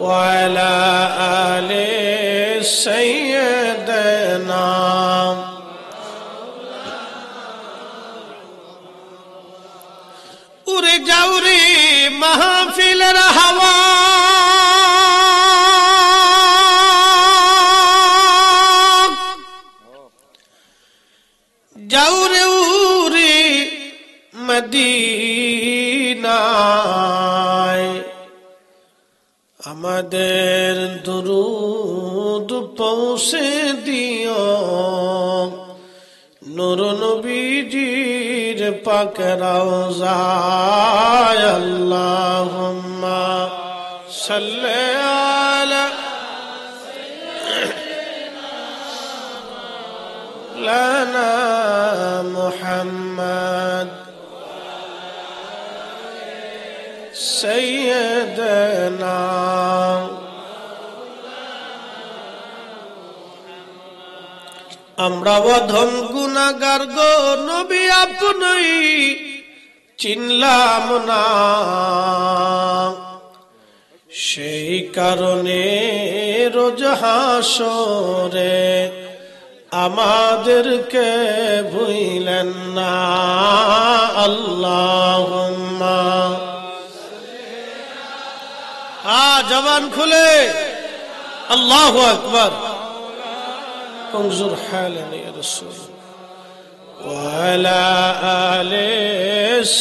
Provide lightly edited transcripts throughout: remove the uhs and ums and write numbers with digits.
وعلى آل سيدنا উড়ে যাও রে মাহফিলের হাওয়া যাও রে উড়ে মদিনায় আমাদের দুরূদ পৌঁছে দিও নূর নবীজির পাক রওজায় আল্লাহুম্মা সাল্লি আলা লানা মুহাম্মদ সাইয়্যিদানা আমরা অধম গুনাহগার গো নবী আপনি চিনলাম না সেই কারণে রোজ হাসরে আমাদেরকে ভুলেন না আল্লাহুম্মা জবান খুলে আল্লাহু আকবার انظر حالنا يا رسول وعلى آل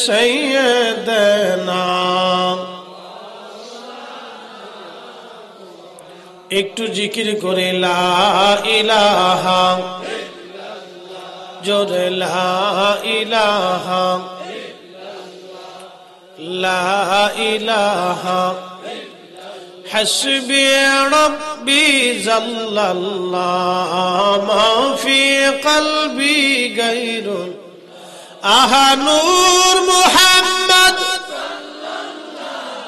سيدنا একটু জিকির করে লা ইলাহা জোরে লা ইলাহা লা ইলাহা حسبي ربي جل الله ما في قلبي غير نور محمد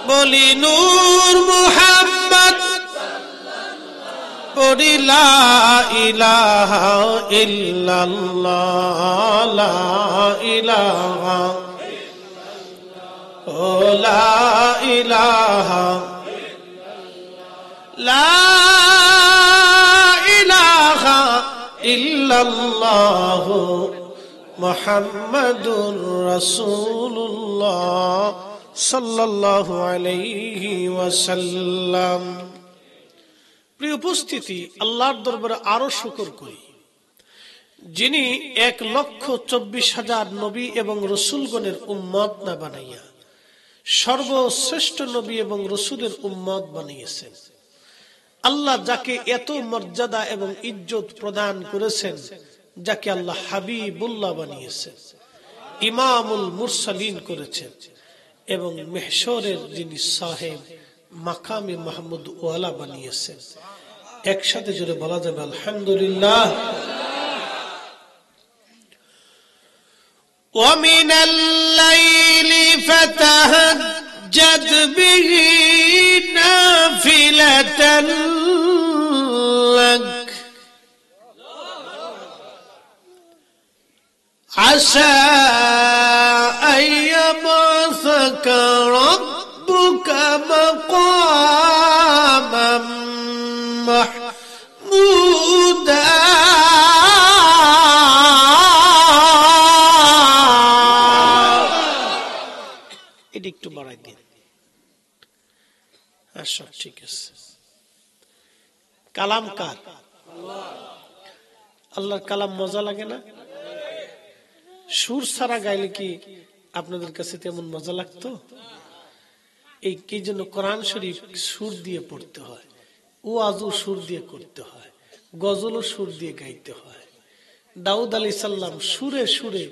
بولي نور محمد بولي لا إله إلا الله لا إله لا إله لا إله إلا الله محمد رسول الله صلى الله عليه وسلم প্রিয় উপস্থিতি আল্লাহর দরবারে আরো শুকর করি যিনি 1,24,000 নবী এবং রাসূলগণের উম্মত না বানাইয়া সর্বশ্রেষ্ঠ নবী এবং রাসূলের উম্মত বানিয়েছেন আল্লাহ যাকে এত মর্যাদা এবং ইজ্জত প্রদান করেছেন যাকে আল্লাহ হাবিবুল্লাহ বানিয়েছেন ইমামুল মুরসালিন করেছেন এবং মেহশরের যিনি সাহেব মাকামে মাহমুদ ওয়ালা বানিয়েছেন একসাথে জোরে বলা যাবে আলহামদুলিল্লাহ ওয়া মিনাল লাইলি ফাতাহাজ্জাদ বিহি نافلة لك عسى أن يبعثك ربك مقاما محمودا এটি একটু বাড়াই দিন সব ঠিক আছে কালাম কার আল্লাহর কালাম মজা লাগে না সুর ছাড়া গাইলে কি আপনাদের কাছে তেমন মজা লাগতো এই জন্য কোরআন শরীফ সুর দিয়ে পড়তে হয় ওয়াজও সুর দিয়ে করতে হয় গজলও সুর দিয়ে গাইতে হয় দাউদ আলাইহিস সালাম সুরে সুরে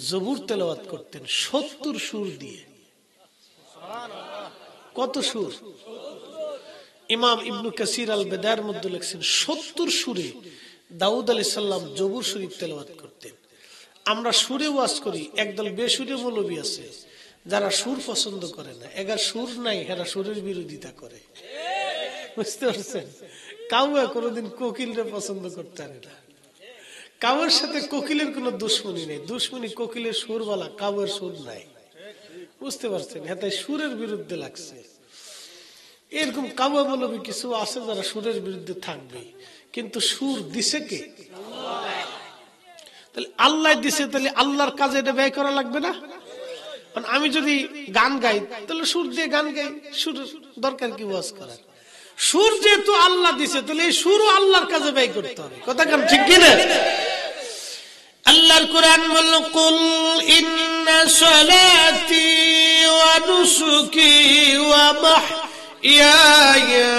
জবুর তেলাওয়াত করতেন 70 সুর দিয়ে কত সুর ইমাম ইবনে কাসির আল বেদার মধ্যে লিখছেন 70 সুরে দাউদ আলাইহিস সালাম জবুর শরীফ তেলাওয়াত করতেন আমরা সুরে ওয়াজ করি একদল বেসুরে মৌলবী আছে যারা সুর পছন্দ করে না এগার সুর নাই এরা সুরের বিরোধিতা করে বুঝতে পারছেন কাউয়া কোনোদিন কোকিলরে পছন্দ করতে পারে না কাউয়ের সাথে কোকিলের কোনো দুশ্মনী নেই দুশ্মনী কোকিলের সুরওয়ালা কাউয়ের সুর নাই বুঝতে পারছেন হ্যাঁ তাই সুরের বিরুদ্ধে লাগছে এরকম কাবা মৌলবী কিছু আছে যারা সুরের বিরুদ্ধে থাকবে, কিন্তু সুর দিছে কে? তাহলে আল্লাহ দিছে, তাহলে আল্লাহর কাজে এটা ব্যয় করা লাগবে না? আমি যদি গান গাই তাহলে সুর দিয়ে গান গাই, সুর দরকার কি ওয়াজ করার? সুর যেহেতু আল্লাহ দিছে তাহলে এই সুরও আল্লাহর কাজে ব্যয় করতে হবে। কথা কেন ঠিক কিনা? আল্লাহর কোরআন বলল, কুল ইন্না সালাতি ওয়া নুসুকি ওয়া মাহইয়ায়া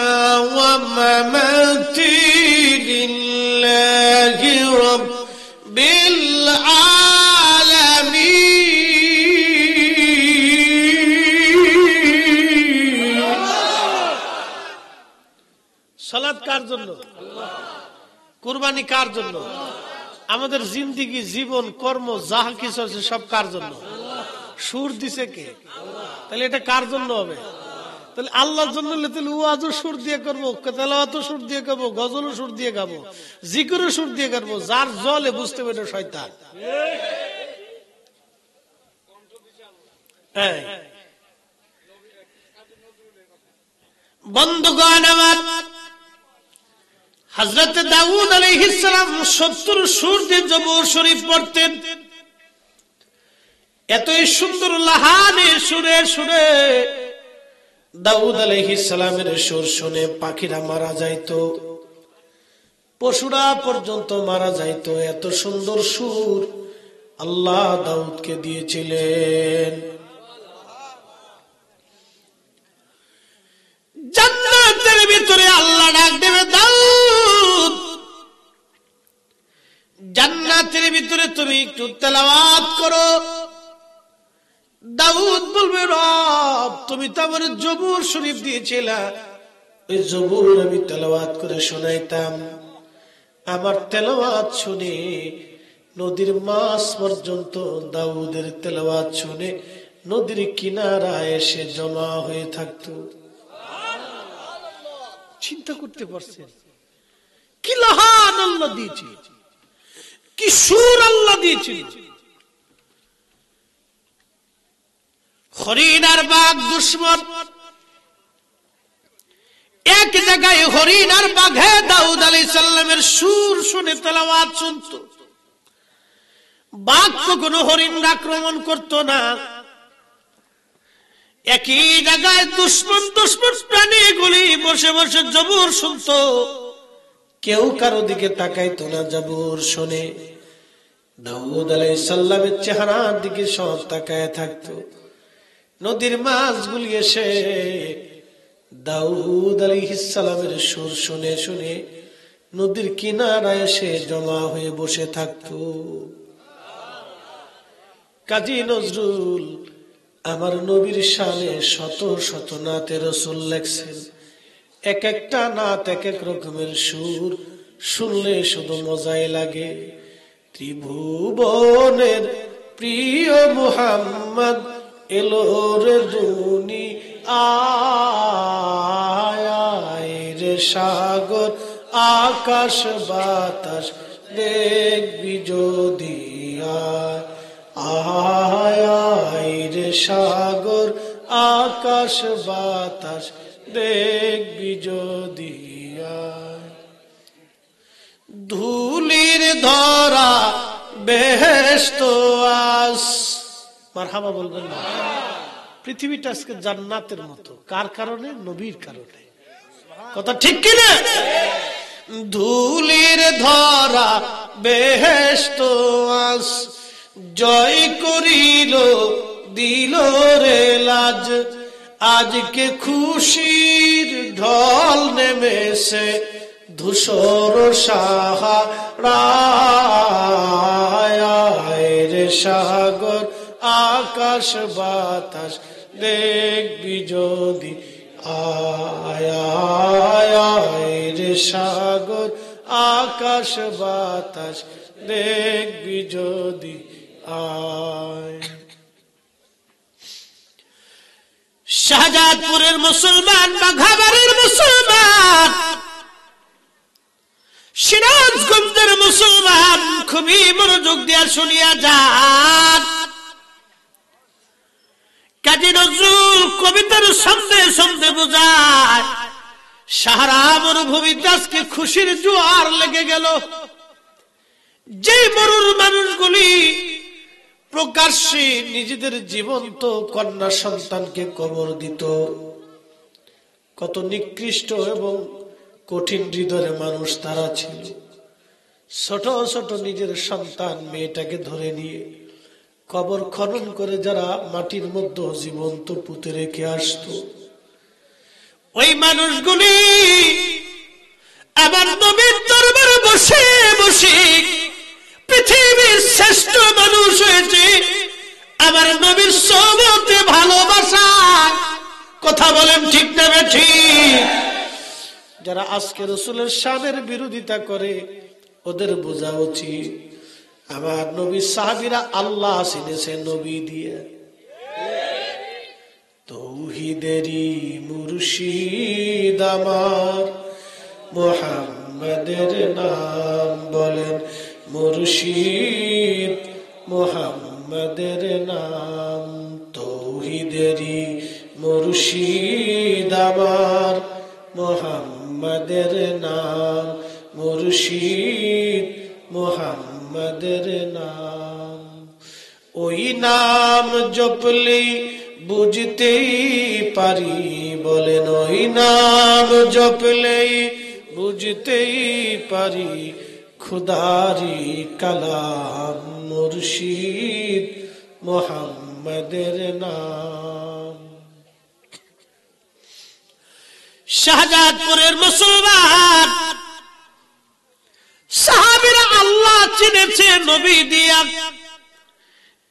ওয়া মামাতি লিল্লাহি রাব্বিল আলামিন। সালাত কার জন্য? কুরবানি কার জন্য? আমাদের জিন্দেগি, জীবন, কর্ম যাহা কিছু আছে সব কার জন্য? সুর দিছে কে? তাহলে এটা কার জন্য হবে? তাহলে আল্লাহর জন্য হলে তাহলে ওয়াজও সুর দিয়ে করবো, তেলাওয়াতও সুর দিয়ে করবো, গজলও সুর দিয়ে গাবো, জিকিরও সুর দিয়ে করবো। যার জলে বুঝতে পারে শয়তান। বন্ধুগণ আমার, হযরত দাউদ আলাইহিস সালাম 70 সুর দিয়ে জবর শরীফ পড়তেন। এতই সুন্দর লাহানে সুরে সুরে দাউদ আলাইহিস সালামের সুর শুনে পাখিরা মারা যাইতো, পশুরা পর্যন্ত মারা যাইতো। এত সুন্দর সুর আল্লাহ দাউদকে দিয়েছিলেন। জান্নাতের ভিতরে আল্লাহ ডাক দেবে, দাউদ জান্নাতের ভিতরে তুমি একটু তেলাওয়াত করো। দাউদ বলবে, রব তুমি তো আমার জবুর শরীফ দিয়েছিলা, ওই জবুর আমি তেলাওয়াত করে শোনাইতাম। আমার তেলাওয়াত শুনে নদীর মাছ পর্যন্ত দাউদের তেলাওয়াত শুনে নদীর কিনারায় এসে জমা হয়ে থাকতো। চিন্তা করতে পারছেন কি লাহান আল্লাহ দিয়েছে, কি সুর আল্লাহ দিয়েছে। হরিণ আর বাঘ দুশ্মন, এক জায়গায় হরিণ আর বাঘে দাউদ আলাইহিস সালামের সুর শুনে তেলাওয়াত শুনত। বাঘ কখনো হরিণ আক্রমণ করত না। একই জায়গায় দুশ্মন প্রাণীগুলি বসে বসে জবর শুনত, কেউ কারো দিকে তাকাইতো না। জবর শুনে দাউদ আলাইহিস সালামের চেহারার দিকে সব তাকায় থাকতো। নদীর মাছগুলি এসে দাউদ আলাইহিস সালামের সুর শুনে শুনে নদীর কিনারায় এসে জমা হয়ে বসে থাকতো। কাজী নজরুল আমার নবীর শানে শত শত নাতে রাসূল লেখছেন। এক একটা নাত এক এক রকমের সুর, শুনলে শুধু মজাই লাগে। ত্রিভুবনের প্রিয় মুহাম্মদ এলো রে দুনিয়ায়, রে সাগর আকাশ বাতাস দেখবি যদি আয়, রে সাগর আকাশ বাতাস দেখবি যদি ধুলির ধরা বেহেশত আস। মারহাবা বলবেন না? পৃথিবীটা আজকে জান্নাতের মতো। কার কারণে? নবীর কারণে। কথা ঠিক কিনা? ধুলির ধরা বেহেশত আস, জয় করিল দিল রে লাজ। আজকে খুশির ঢল নেমেছে ধূসর সাহারায়, রে সাগর আকাশ বাতাস দেখবি যদি আয়, রে সাগর আকাশ বাতাস দেখবি যদি আয়। শাহজাদপুরের মুসলমান, বাঘাবাড়ির মুসলমান, সিরাজগঞ্জের মুসলমান খুবই মনোযোগ দিয়া শুনিয়া যান। কাজী নজরুল কবিতার সন্ধে সন্ধে বোঝায় সাহারা মরুভূমিতে আজকে খুশির জোয়ার লেগে গেল। যে মরুর মানুষগুলি প্রকাশ্যে নিজেদের জীবন্ত কন্যা সন্তানকে কবর দিত, কত নিকৃষ্ট এবং কঠিন হৃদয়ের মানুষ তারা ছিল। ছোট ছোট নিজের সন্তান মেয়েটাকে ধরে নিয়ে কবর খনন করে যারা মাটির মধ্যে জীবন্ত পুঁতে রেখে আসতো, ওই মানুষগুলি আমার নবীর দরবারে বসে বসে পৃথিবীর শ্রেষ্ঠ মানুষ হয়েছে, আমার নবীর সোহবতে ভালোবাসা। কথা বলেন ঠিক না ঠিক? যারা আজকে রাসূলের শানের বিরোধিতা করে ওদের বোঝা উচিত আমার নবীর সাহাবীরা আল্লাহ চিনেছে নবী দিয়ে। তৌহিদেরই মুর্শিদ আমার মুহাম্মাদের নাম বলেন, মুর্শিদ মুহাম্মাদের নাম। তৌহিদেরই মুর্শিদ আমার মুহাম্মাদের নাম, মুর্শিদ মুহাম্মাদের নাম। ওই নাম জপলে বুঝতেই পারি, বলেন ওই নাম জপলেই বুঝতেই পারি খুদারি কালাম, মুর্শিদ মুহাম্মাদের নাম। শাহজাদপুরের মুসলমান সাহাবীরা আল্লাহ চিনেছে নবী দিয়া,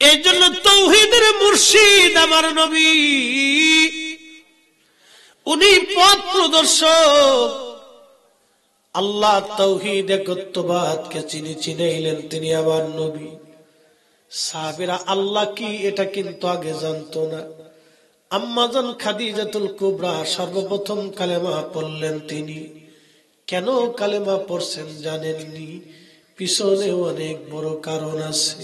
এই জন্য তৌহিদের মুর্শিদ আমার নবী, উনি পথ প্রদর্শক। আল্লাহ তাওহীদ একত্ববাদকে চিনাইলেন, তিনি আমার নবী। সাহাবীরা আল্লাহ কি এটা কিন্তু আগে জানতো না। আম্মাজান খাদিজাতুল কুবরা সর্বপ্রথম কালেমা পড়লেন তিনি। কেন কালেমা পড়ছেন জানেননি? পিছনে অনেক বড় কারণ আছে।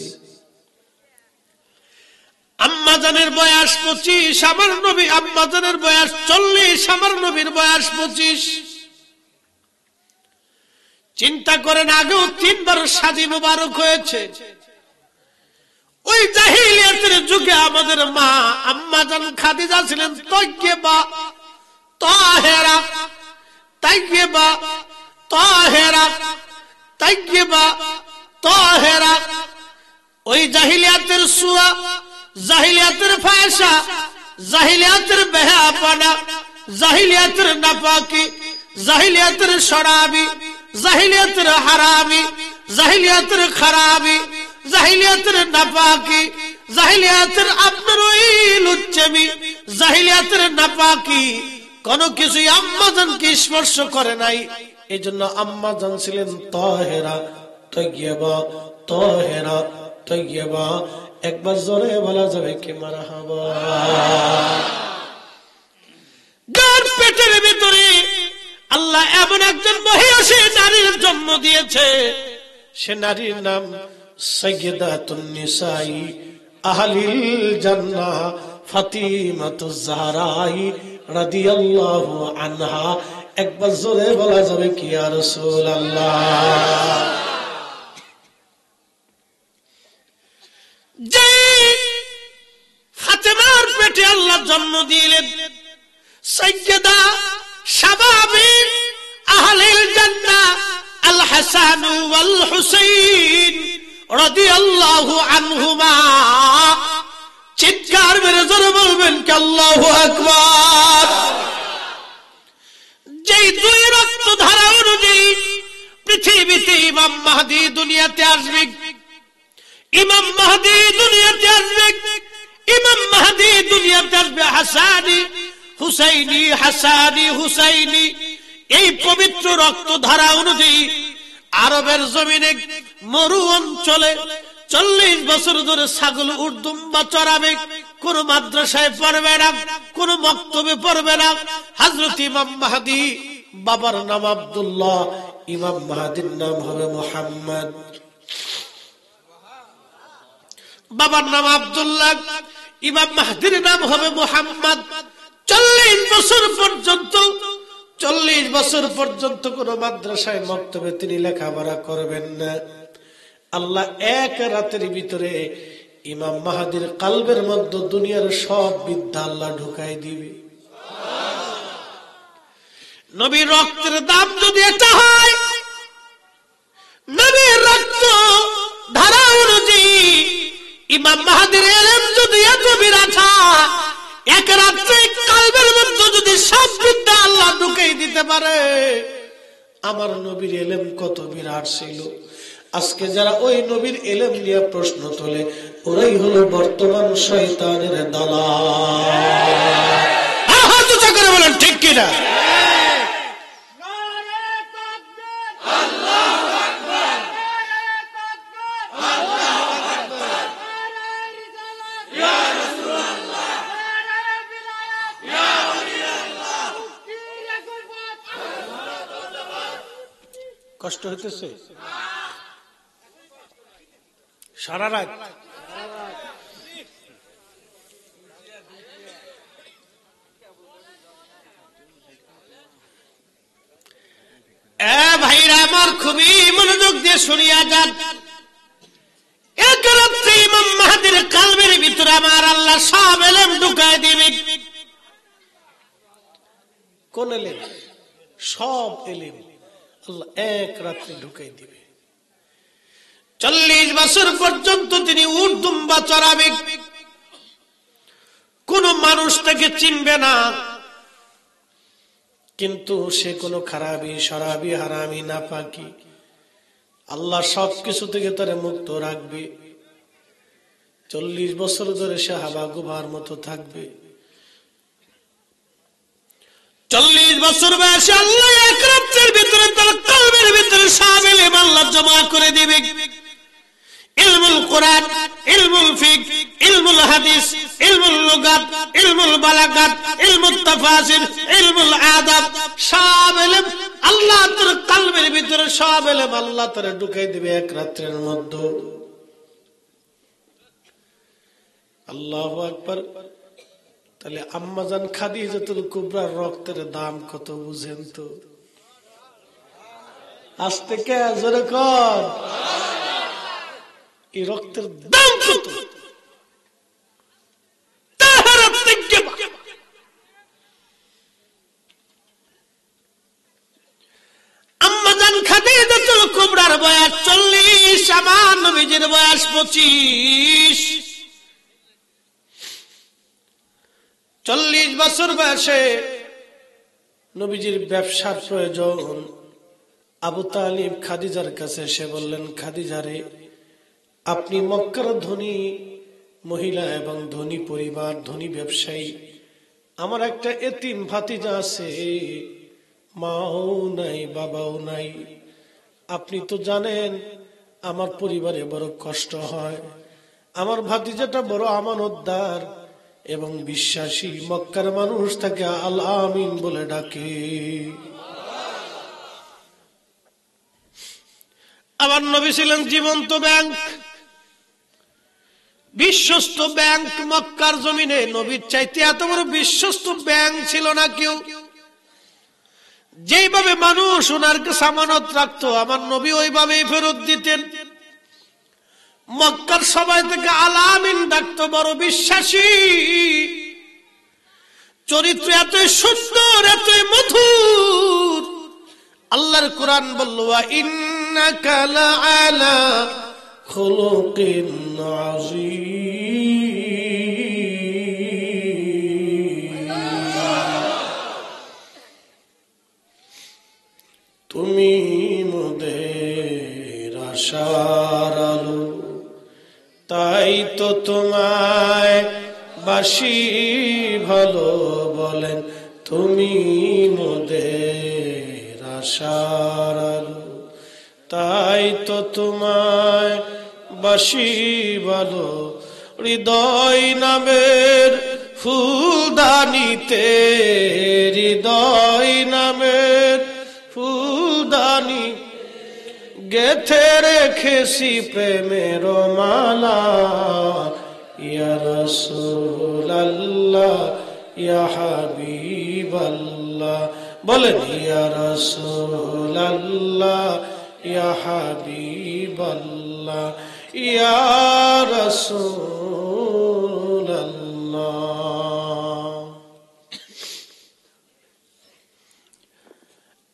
আম্মাজানের বয়স 25, আমার নবী আম্মাজানের বয়স 40, আমার নবীর বয়স 25। চিন্তা করেন, আগেও 3 বার শাদী মুবারক হয়েছে। ওই জাহিলিয়াতের যুগে আমাদের মা আম্মাজান খাদিজা ছিলেন তাইয়্যিবা, তাহেরা, তাইয়্যিবা, তাহেরা, তাইয়্যিবা, তাহেরা। ওই জাহিলিয়াতের সূরা, জাহিলিয়াতের ফায়সা, জাহিলিয়াতের বেহাপনা, জাহিলিয়াতের নাপাকি, জাহিলিয়াতের শরাবি, জাহিলিয়াতের হারামি, জাহিলিয়াতের খারাবি, জাহিলিয়াতের নাপাকি, জাহিলিয়াতের আপনার ওই লুচ্চামি, জাহিলিয়াতের নাপাকি কোন কিছুই আম্মাজানকে স্পর্শ করে নাই। এই জন্য আম্মাজান ছিলেন তাহেরা, তাইয়্যিবা, তাহেরা, তাইয়্যিবা। একবার জোরে বলা যাবে কি মারহাবা? যার পেটের ভিতরে আল্লাহ এমন একজন মহিষী নারীর জন্ম দিয়েছে, সে নারীর নাম সাইয়্যিদাতুন নিসাই আহলিল জান্নাহ ফাতিমাতুজ জাহরা রাদিয়াল্লাহু আনহা। একবার জোরে বলা যাবে কি ইয়া রাসূলুল্লাহ? যে ফাতেমার পেটে আল্লাহ জন্ম দিলেন সাইয়্যিদা শাবাবি আহলিল জান্নাহ আল হাসান ওয়াল হুসাইন রাদিয়াল্লাহু আনহুমা। চিৎকার মেরে জোরে বলবেন কি আল্লাহু আকবার। যেই 2 রক্ত ধারা অনুযায়ী পৃথিবীতে ইমাম মাহদী দুনিয়াতে আসবে, ইমাম মাহদী দুনিয়াতে আসবে, ইমাম মাহদী দুনিয়াতে আসবে হাসানি হুসাইনি, হাসানি হুসাইনি। এই পবিত্র রক্ত ধারা অনুযায়ী আরবের জমিনে মরু অঞ্চলে 40 বছর ধরে ছাগল উর্দুম্বা চড়াবে, কোন মাদ্রাসায় পড়বে না, কোন মক্তবে পড়বে না। হযরত ইমাম মাহদী, বাবার নাম আব্দুল্লাহ, ইমাম মাহদীর নাম হবে মুহাম্মদ। বাবার নাম আব্দুল্লাহ, ইমাম মাহদীর নাম হবে মুহাম্মদ। 40 বছর পর্যন্ত 40 বছর পর্যন্ত কোন মাদ্রাসায় মক্তবে তিনি লেখাপড়া করবেন না। আল্লাহ এক রাতের ভিতরে ইমাম মাহাদির কালবের মধ্যে দুনিয়ার সব বিদ্যা আল্লাহ ঢুকাই দিবে। নবীর রক্তের দাম যদি এটা হয়, নবীর রক্ত ধারা অনুযায়ী ইমাম মাহাদির ইলম যদি এত বিরাট হয়, এক রাত্রে কালবের মধ্যে যদি সব বিদ্যা আল্লাহ ঢুকাই দিতে পারে, আমার নবীর ইলম কত বিরাট ছিল। আজকে যারা ওই নবীর ইলম নিয়ে প্রশ্ন তোলে, ওরাই হলো বর্তমান শয়তানের দালাল। বলেন ঠিক কিনা? কষ্ট হইতেছে সারা রাত? ভাইরা আমার, খুবই মনোযোগ দিয়ে শুনিয়া যান। এক রাত্রে ইমাম মাহাদির কালবের ভিতরে আমার আল্লাহ সব ইলম ঢুকায় দিবে। কোন ইলম? সব ইলম আল্লাহ এক রাত্রে ঢুকাই দিবে। 40 বছর পর্যন্ত তিনি উট দুম্বা চড়াবে, কোন মানুষ তাকে চিনবে না, কিন্তু সে কোন খারাপি, শরাবি, হারামি, নাপাকি, আল্লাহ সবকিছু থেকে তারে মুক্ত রাখবে। 40 বছর ধরে সে হাবা গোবার মতো থাকবে। 40 বছর বয়সে আল্লাহ এক রাত্রের ভিতরে তার কলবের ভিতরে সব ইলম আল্লাহ জমা করে দিবে। ইলমুল কোরআন, ইলমুল ফিকহ, ইলমুল হাদিস, ইলমুল লুগাত, ইলমুল বালাগাত, ইলমুল তাফাসির, ইলমুল আদাব, সব ইলম আল্লাহ তার কলবের ভিতরে সব ইলম আল্লাহ তারে ঢুকাই দিবে এক রাত্রের মধ্যে। আল্লাহু আকবার। তাহলে আম্মাজান খাদিজাতুল কুবরার রক্তের দাম কত বুঝেন তো? আজ থেকে জোরে কর, এই রক্তের দাম কত? আম্মাজান খাদিজাতুল কুবরার বয়স 40, আমার নবীজির বয়স 25। 40 বছর বয়সে নবীজির ব্যবসার প্রয়োজন। আবু তালিব খাদিজার কাছে এসে বললেন, খাদিজা রে, আপনি মক্কার ধনী মহিলা এবং ধনী পরিবার, ধনী ব্যবসায়ী, আমার একটা এতিম ভাতিজা আছে, মাও নাই বাবাও নাই। আপনি তো জানেন আমার পরিবারে বড় কষ্ট হয়। আমার ভাতিজাটা বড় আমানতদার এবং বিশ্বাসী, মক্কার মানুষ তাকে আল আমিন বলে ডাকে। আমার নবী ছিলেন জীবন্ত ব্যাংক, বিশ্বস্ত ব্যাংক। মক্কার জমিনে নবীর চাইতে এত বড় বিশ্বস্ত ব্যাংক ছিল না কেউ। যেইভাবে মানুষ ওনার কাছে আমানত রাখতো, আমার নবী ওইভাবেই ফেরত দিতেন। মক্কার সবাই থেকে আল আমিন ডাকতো, বড় বিশ্বাসী। চরিত্র এতই সুন্দর, এতই মধুর। আল্লাহর কোরআন বলল, ইন্নাকা লাআলা খুলুকিন আযীম। তুমি মোদের আশার আলো, তাই তো তোমায় বাসি ভালো। বলেন, তুমি মোদের আশার আলো, তাই তো তোমায় বাসি ভালো। হৃদয় নামের ফুলদানিতে, হৃদয় নামের ফুলদানি গেথে রেখেছি প্রেমের মালা। ইয়া রাসূলুল্লাহ, ইয়া হাবিবাল্লাহ, বলেন ইয়া রাসূলুল্লাহ ইয়া হাবিবাল্লাহ ইয়া রাসূলুল্লাহ।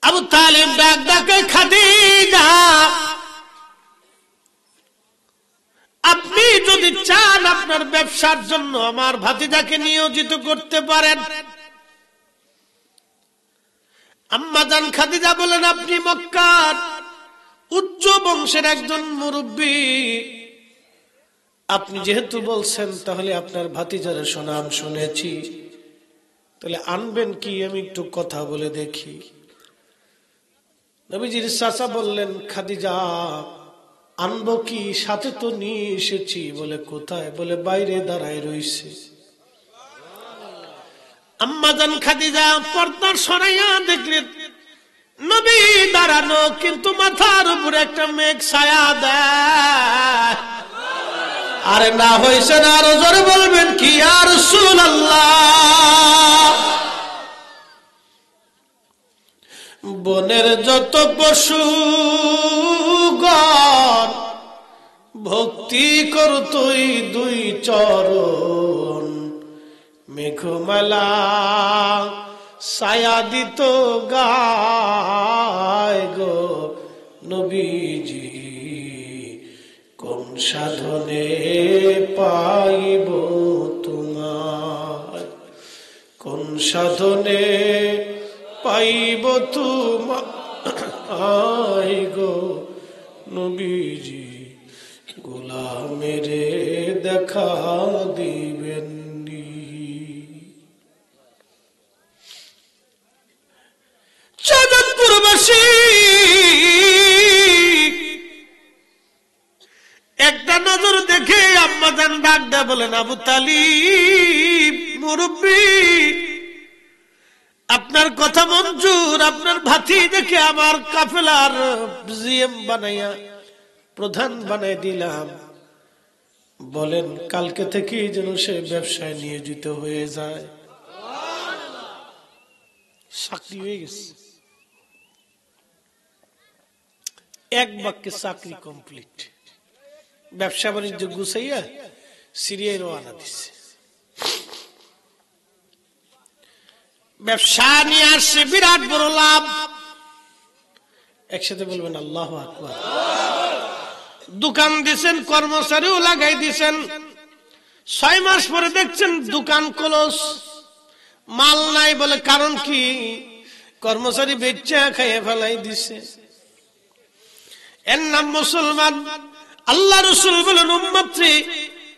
আবু তালেব ডাক ডাকে খাদিজা, আপনি যদি চান আপনার ব্যবসার জন্য আমার ভাতিজাকে নিয়োজিত করতে পারেন। আম্মা জান খাদিজা বলেন, আপনি মক্কার উচ্চ বংশের একজন মুরব্বী, আপনি যেহেতু বলছেন তাহলে আপনার ভাতিজার সুনাম শুনেছি, তাহলে আনবেন কি আমি একটু কথা বলে দেখি। নবীজির চাচা বললেন, খাদিজা আনবো কি, সাথে তো নিয়ে এসেছি। বলে কোথায়? বলে বাইরে দাঁড়ায় রইছে। আম্মা জান খাদিজা পর্দার সরাইয়া দেখলেন নবী দাঁড়ানো, কিন্তু মাথার উপরে একটা মেঘ ছায়া দেয়। আরে না হয়েছে না, আরো জোরে বলবেন কি ইয়া রাসূলুল্লাহ। বনের যত পশুগণ ভক্তি করতই দুই চরণ, মেঘমালা ছায়া দিত গায় গো নবীজি, কোন সাধনে পাইব তোমার, কোন সাধনে পাইব তোমার গো নবীজি, গোলামের দেখা দিবেন। চাঁদপুরবাসী একটা নজর দেখে আম্মা জান ডাক দেয়া বলেন, আবু তালিব মুরব্বী, আপনার কথা মঞ্জুর, আপনার ভাতিজাকে আমার কাফেলার জিএম বানাইয়া প্রধান বানাই দিলাম। বলেন কালকে থেকেই যেন সে ব্যবসায় নিয়োজিত হয়ে যায়। চাকরি হয়ে গেছে, এক বাক্যে চাকরি কমপ্লিট। ব্যবসা বাণিজ্য গুছাইয়া সিরিয়ায় রওনা দিচ্ছে। ব্যবসা নিয়ে আসছে, বিরাট বড় লাভ। একসাথে বলবেন আল্লাহু আকবার। দোকান দিছেন, কর্মচারীও লাগাই দিছেন। 6 মাস পরে দেখছেন দোকান ক্লোজ, মাল নাই। বলে কারণ কি? কর্মচারী বেচা খাইয়ে ফেলাই দিছে। এর নাম মুসলমান। আল্লাহ রাসূল বলেন, উম্মতরে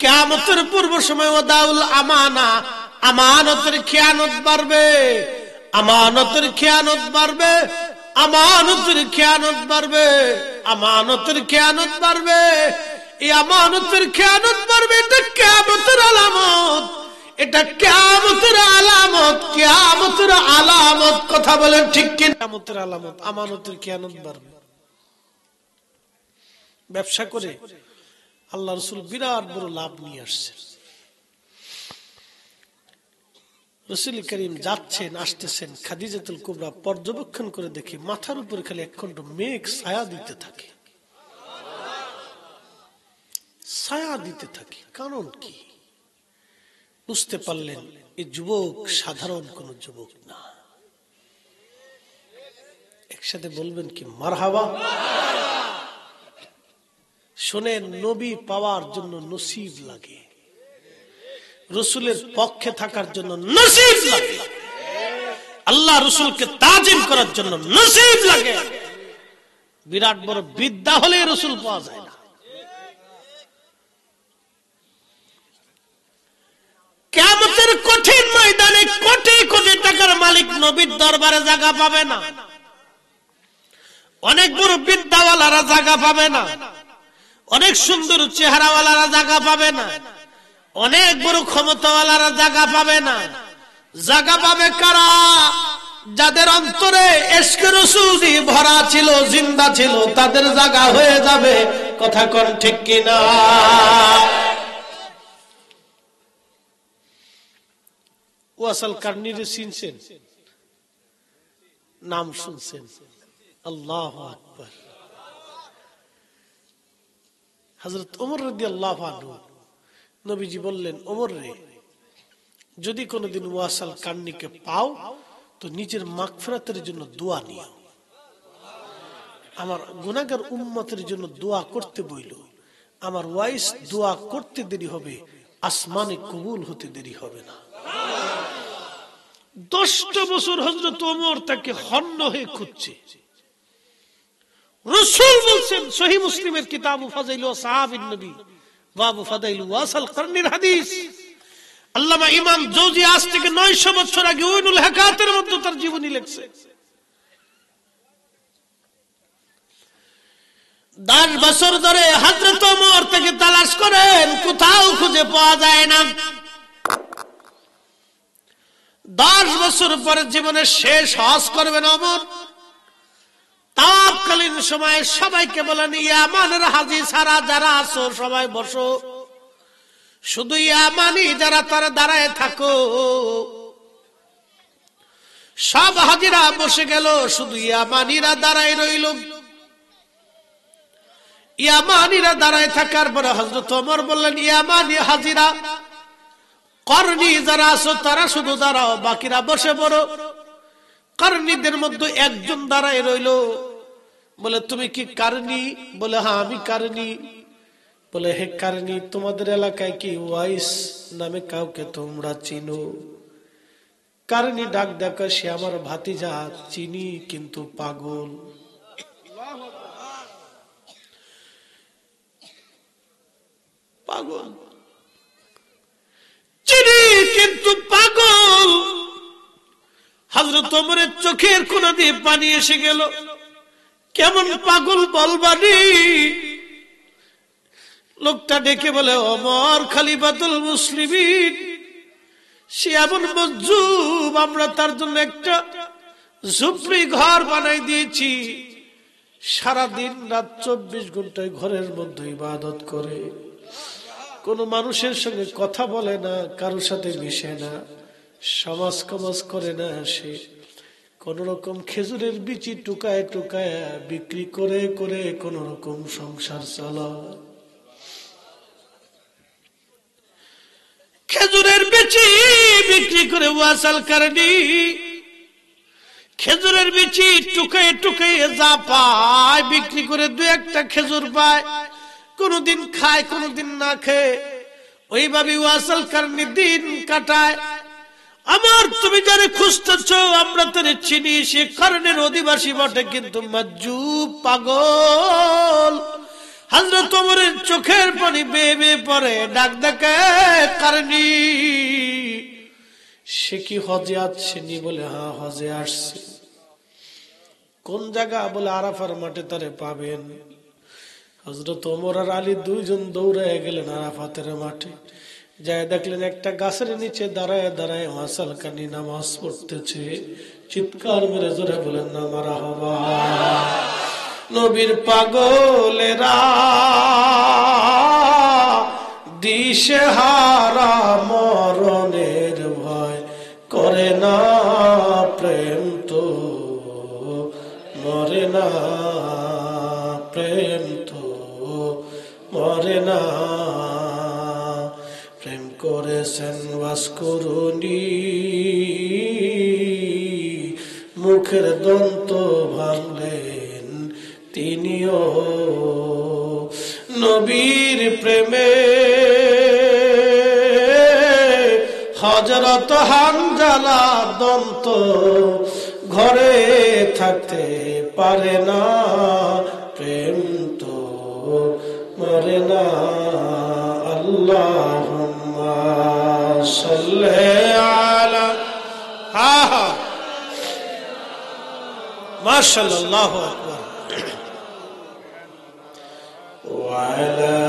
কিয়ামতের পূর্ব সময় ওয়াদাউল আমানা, আমানতের খেয়ানত বাড়বে, আমানতের খেয়ানত বাড়বে, আমানতের খেয়ানত বাড়বে, আমানতের খেয়ানত বাড়বে। এই আমানতের খেয়ানত বাড়বে, এটা কিয়ামতের আলামত, এটা কিয়ামতের আলামত, কিয়ামতের আলামত। কথা বলেন ঠিক কি? কিয়ামতের আলামত, আমানতের খেয়ানত বাড়বে। ব্যবসা করে আল্লাহ রাসূল বিরাট বড় লাভ নিয়ে আসছেন। রাসূল করিম যাচ্ছেন, আসতেছেন, খাদিজাতুল কুবরা পর্যবেক্ষণ করে দেখে মাথার উপরে খালি একখণ্ড মেঘ ছায়া দিতে থাকে, ছায়া দিতে থাকে। কারণ কি? বুঝতে পারলেন এই যুবক সাধারণ কোন যুবক না। একসাথে বলবেন কি মারহাবা। শোনেন, নবী পাওয়ার জন্য নসিব লাগে, রসুলের পক্ষে থাকার জন্য নসিব লাগে, আল্লাহ রসুলকে তাজিম করার জন্য নসিব লাগে। বিরাট বড় বিদ্যা হলে রসুল পাওয়া যায় না। কিয়ামতের কঠিন ময়দানে কোটি কোটি টাকার মালিক নবীর দরবারে জায়গা পাবে না, অনেক বড় বিদ্যাওয়ালারা জায়গা পাবে না, অনেক সুন্দর চেহারাওয়ালারা জায়গা পাবে না, অনেক বড় ক্ষমতাওয়ালারা জায়গা পাবে না। জায়গা পাবে কারা? যাদের অন্তরে ইশকে রাসূল দিয়ে ভরা ছিল, জিন্দা ছিল, তাদের জায়গা হয়ে যাবে। কথা কোন ঠিক কিনা? ওয়াসাল কারনিরে চিনছেন? নাম শুনছেন? আল্লাহু আকবার। হযরত ওমর রাদিয়াল্লাহু আনহু, নবীজি বললেন, ওমর রে, যদি কোনোদিন ওয়াসাল কারনীকে পাও তো নিজের মাগফিরাতের জন্য দোয়া নিও, আমার গুনাহগার উম্মতের জন্য দোয়া করতে বইল। আমার ওয়াইস দোয়া করতে দেরি হবে, আসমানে কবুল হতে দেরি হবে না। 10টা বছর হযরত ওমর তাকে হন্য হয়ে খুঁজছে। রাসূল বলেন সহিহ মুসলিমের কিতাব ফাযাইল সাহাবীন নবী বাবু ফাদাইল ওয়াসাল কারনীর হাদিস, আল্লামা ইমাম জৌজি আজ থেকে 900 বছর আগে উইনুল হাকাতের মধ্যে তার জীবনী লিখছে। 10 বছর ধরে হযরত ওমর তাকে তালাশ করেন, কোথাও খুঁজে পাওয়া যায় না। 10 বছর পরে জীবনের শেষ হজ করবেন ওমর। তাপকালীন সময়ে সবাইকে বলেন, ইয়ামানের হাজী ছাড়া যারা আছো সবাই বসো, শুধু ইয়ামানি যারা তারা দাঁড়ায় থাকো। সব হাজিরা বসে গেল, শুধু ইয়ামানিরা দাঁড়ায় রইল। ইয়ামানিরা দাঁড়ায় থাকার পরে হযরত ওমর বললেন, ইয়ামানি হাজিরা করনি যারা আছো তারা শুধু দাঁড়াও, বাকিরা বসে পড়ো। করনিদের মধ্যে একজন দাঁড়ায় রইল, বলে তুমি কি কারনী? বলে হ্যাঁ আমি কারনী। বলে হে কারনী, তোমাদের এলাকায় কি ওয়াইস নামে কাউকে তোমরা চিনো? কারনী ডাক দেখো, সে আমার ভাতিজা, চিনি কিন্তু পাগল। পাগল চিনি কিন্তু পাগল। হযরত ওমরের চোখের কোনা দিয়ে পানি এসে গেল। কেমন পাগল বলবানি? লোকটা ডেকে বলে, ওমর খলিফাতুল মুসলিমিন, সে এমন মজজুব, আমরা তার জন্য একটা ঝুপড়ি ঘর বানাই দিয়েছি। সারাদিন রাত 24 ঘন্টায় ঘরের মধ্যে ইবাদত করে, কোন মানুষের সঙ্গে কথা বলে না, কারোর সাথে মিশে না, সমাজ কমাজ করে না। সে কোন রকম খেজুরের বিচি টুকায় টুকায় বিক্রি করে করে কোন রকম সংসার চালায়। খেজুরের বিচি বিক্রি করে ওয়াসাল কারনী খেজুরের বিচি টুকায় টুকায় যা পায় বিক্রি করে 2-1টা খেজুর পায়, কোনদিন খায় কোনদিন না খায়। ওইভাবে ওয়াসাল কারনী দিন কাটায়। আমার তুমি যারে খুঁজতেছ আমরা তারে চিনি, সে কারণের অধিবাসী বটে কিন্তু মজ্জুব, পাগল। হযরত ওমরের চোখের পানি বেয়ে বেয়ে পড়ে, ডাক ডাকে, কারনী সে কি হজে আসছেনি? বলে হ্যাঁ হজে আসছে। কোন জায়গা? বলে আরাফার মাঠে তারে পাবেন। হযরত ওমর আর আলী দুইজন দৌড়ায় গেলেন আরাফাতের মাঠে। যায় দেখলেন একটা গাছের নিচে দাঁড়ায় দাঁড়ায় ওয়াসাল কারনী নামাজ পড়তেছে। চিৎকার মেরে জোরে বলেন না মারহাবা। নবীর পাগলেরা দিশেহারা মরণের ভয় করে না, প্রেম তো মরে না, প্রেম তো মরে না। প্রেম করেছেন ভাস্করণী, মুখের দন্ত ভাঙলেন তিনিও। নবীর প্রেমে হযরত হানজালা দন্ত ঘরে থাকতে পারে না, প্রেম তো মরে না। আল্লাহুম্মা সাল্লি আলা মাশাআল্লাহ আকবার ওয়া আলা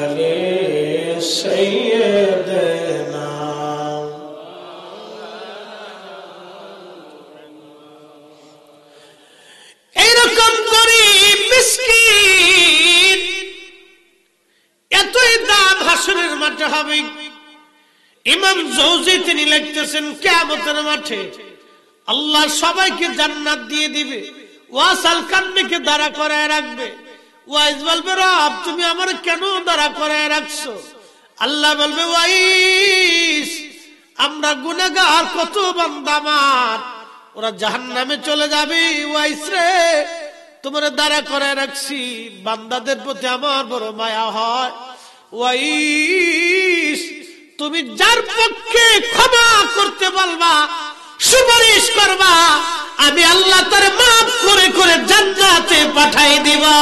আলি সাইয়্যিদিনা। এরকম গরীব মিসকিন এতই দাম হাসরের মাঠে হবে। ইমাম জৌজি তিনি লিখতেছেন কিয়ামতের মাঠে আল্লাহ সবাইকে জান্নাত দিয়ে দিবে। ওয়াসাল কান্নিকে দাঁড়া করায় রাখবে। ওয়াইজ বলবে, রব তুমি আমার কেন দাঁড়া করায় রাখছো? আল্লাহ বলবে, ওয়াইস আমরা গুনাহগার, কত বান্দা আমার ওরা জাহান্নামে চলে যাবে। ওয়াইস রে তোমার দাঁড়া করায় রাখছি, বান্দাদের প্রতি আমার বড় মায়া হয়। ওয়াইস তুমি যার পক্ষে ক্ষমা করতে বলবা, সুপারিশ করবা, আমি আল্লাহ তার মাফ করে করে জান্নাতে পাঠাই দিবা।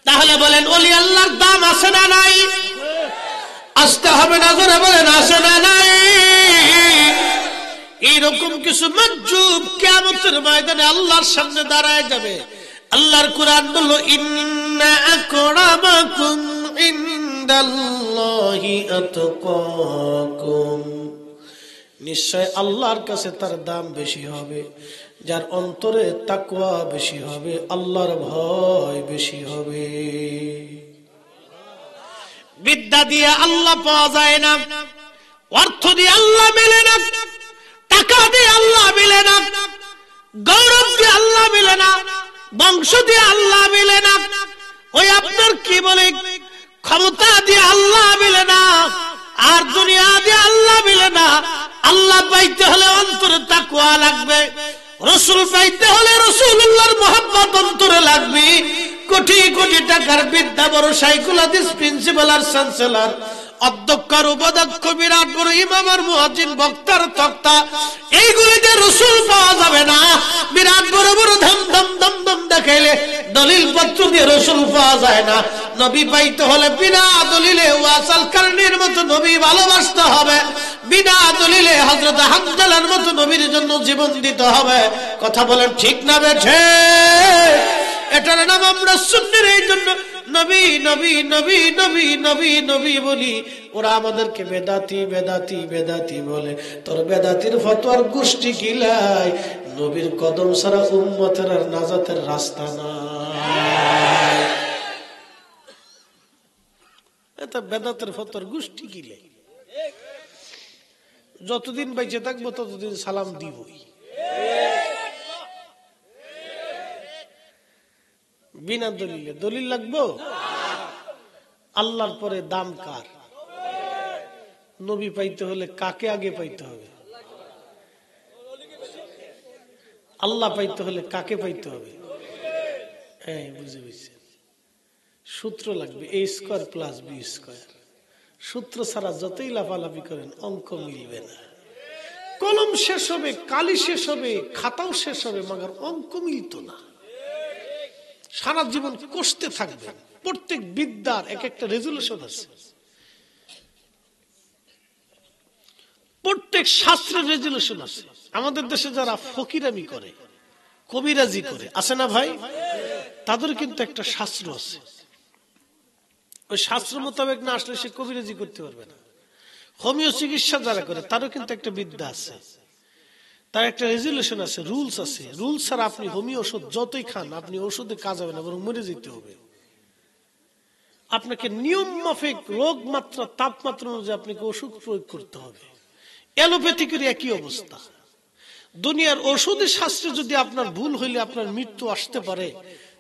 তাহলে বলেন ওলি আল্লাহর দাম আছে না নাই? আসতে হবে না, জোরে বলেন আছে না নাই? এইরকম কিছু মাজুব কিয়ামতের ময়দানে আল্লাহর সামনে দাঁড়ায় যাবে। আল্লাহর কোরআন বলল, ইন্না আকরামাকুম ইনদাল্লাহি আতকাকুম, নিশ্চয় আল্লাহর কাছে তার দাম বেশি হবে যার অন্তরে তাকওয়া বেশি হবে, আল্লাহর ভয় বেশি হবে। বিদ্যা দিয়ে আল্লাহ পাওয়া যায় না, অর্থ দিয়ে আল্লাহ মেলে না, টাকা দিয়ে আল্লাহ মিলে না, গৌরব দিয়ে আল্লাহ মিলে না, বংশ দিয়ে আল্লাহ মিলে না, ওই আপনার কি বলে ক্ষমতা দিয়ে আল্লাহ মিলে না, আর দুনিয়া দিয়ে আল্লাহ মিলে না। আল্লাহ পাইতে হলে অন্তরে তাকওয়া লাগবে, রসুল পাইতে হলে রাসূলুল্লাহর মুহাব্বত অন্তরে লাগবে। কোটি কোটি টাকার বিদ্যা, বড় শাইখুল হাদিস, প্রিন্সিপাল আর চ্যান্সেলর, অধ্যক্ষর উপাধ্যক্ষ, বিরাট বড় ইমাম আর মুয়াজ্জিন, বক্তার তক্তা, এইগুলিতে রসুল পাওয়া যাবে না। বিরাট বড় বড় ধম ধম দম দম দেখাইলে দলিল পত্র দিয়ে রসুল পাওয়া যায় না। নবী পাইতে হলে বিনা দলিলে ওয়াসাল কারণের মতো নবী ভালোবাসতে হবে, বিনা দলিলে হযরত হামজালার মতো নবীর জন্য জীবন দিতে হবে। কথা বলেন ঠিক না বেঠে? এটার নাম আমরা সুন্নির। এই জন্য নবী নবী নবী নবী নবী নবী বলি, ওরা আমাদেরকে বেদাতি বেদাতি বেদাতি বলে। তোর বেদাতির ফতোয়ার গোষ্ঠী কিলাই, নবীর কদম ছাড়া উম্মতের আর নাজাতের রাস্তা নাই। এটা বেদাতের ফতোয়ার গোষ্ঠী কিলাই। যতদিন বেঁচে থাকবো ততদিন সালাম দিবই। বিনা দলিলে দলিল লাগবো? আল্লাহর পরে দাম কার? নবী পাইতে হলে কাকে আগে পাইতে হবে? আল্লাহ পাইতে হলে কাকে পাইতে হবে? হ্যাঁ, বুঝে বুঝছেন। সূত্র লাগবে, এ স্কয়ার প্লাস বি স্কয়ার। সূত্র ছাড়া যতই লাফালাফি করেন অঙ্ক মিলবে না। কলম শেষ হবে, কালি শেষ হবে, খাতাও শেষ হবে, মগর অঙ্ক মিলত না। সারা জীবন কষতে থাকবেন। প্রত্যেক বিদ্যার এক একটা রেজুলেশন আছে, প্রত্যেক শাস্ত্রের রেজুলেশন আছে। আমাদের দেশে যারা ফকিরামি করে, কবিরাজি করে, আছে না ভাই? তাদের কিন্তু একটা শাস্ত্র আছে। ওই শাস্ত্র মোতাবেক না আসলে সে কবিরাজি করতে পারবে না। হোমিও চিকিৎসা যারা করে তারও কিন্তু একটা বিদ্যা আছে, তার একটা রেজুলেশন আছে, রুলস আছে। রুলস ছাড়া আপনি হোমিও ওষুধ যতই খান, আপনি ওষুধে কাজ হবে না, বরং মরে যেতে হবে। আপনাকে নিয়ম মাফিক রোগ মাত্রা, তাপমাত্রা অনুযায়ী আপনাকে ওষুধ প্রয়োগ করতে হবে। অ্যালোপ্যাথিকের একই অবস্থা। দুনিয়ার ওষুধের শাস্ত্রে যদি আপনার ভুল হইলে আপনার মৃত্যু আসতে পারে,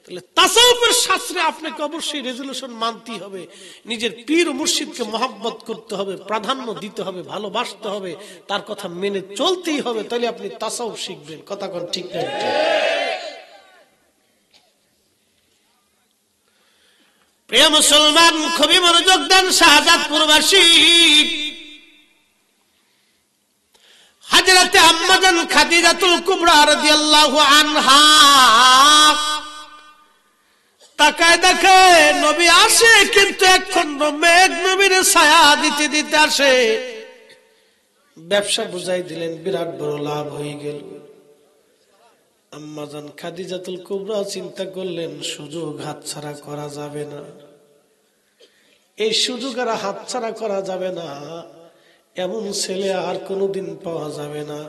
তাহলে তাসাউফের শাস্ত্রে আপনাকে অবশ্যই রেজুলেশন মানতেই হবে। নিজের পীর ও মুর্শিদকে মহব্বত করতে হবে, প্রাধান্য দিতে হবে, ভালোবাসতে হবে, তার কথা মেনে চলতেই হবে। তাহলে আপনি তাসাউফ শিখবেন। কথা কোন ঠিক না? প্রিয় মুসলমান, খুবই মনোযোগ দেন। শাহজাদপুরবাসী হযরতে আম্মা জান খাদিজাতুল কুবরা রাদিয়াল্লাহু আনহা তাকায় দেখে নবী আসে, কিন্তু একখণ্ড মেঘ নবীর ছায়া দিতে দিতে আসে। ব্যবসা বুঝাই দিলেন, বিরাট বড় লাভ হয়ে গেল। আম্মা জান খাদিজাতুল কুবরা চিন্তা করলেন, সুযোগ হাতছাড়া করা যাবে না, এই সুযোগ আর হাতছাড়া করা যাবে না। এমন ছেলে আর কোনোদিন পাওয়া যাবে না।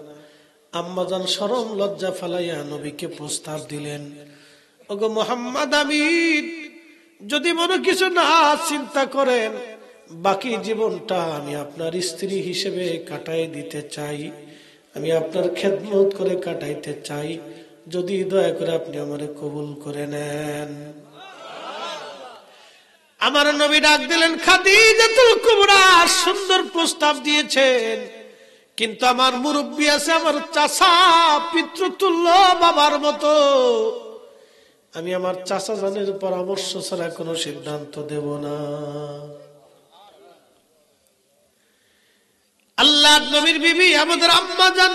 আম্মাজান শরম লজ্জা ফালাইয়া নবীকে প্রস্তাব দিলেন, ওগো মুহাম্মদ আমিন, যদি মনে কিছু না চিন্তা করেন, বাকি জীবনটা আমি আপনার স্ত্রী হিসেবে কাটাই দিতে চাই, আমি আপনার খেদমত করে কাটাইতে চাই, যদি দয়া করে আপনি আমারে কবুল করে নেন। আমার নবী ডাক দিলেন, খাদিজাতুল কুবরা সুন্দর প্রস্তাব দিয়েছেন, কিন্তু আমার মুরব্বী আছে, আমার চাচা, পিতৃতুল্য বাবার মতো, আমি আমার চাচা জানের পরামর্শ ছাড়া কোনো সিদ্ধান্ত দেব না। আল্লাহর নবীর বিবি আমাদের আম্মা জান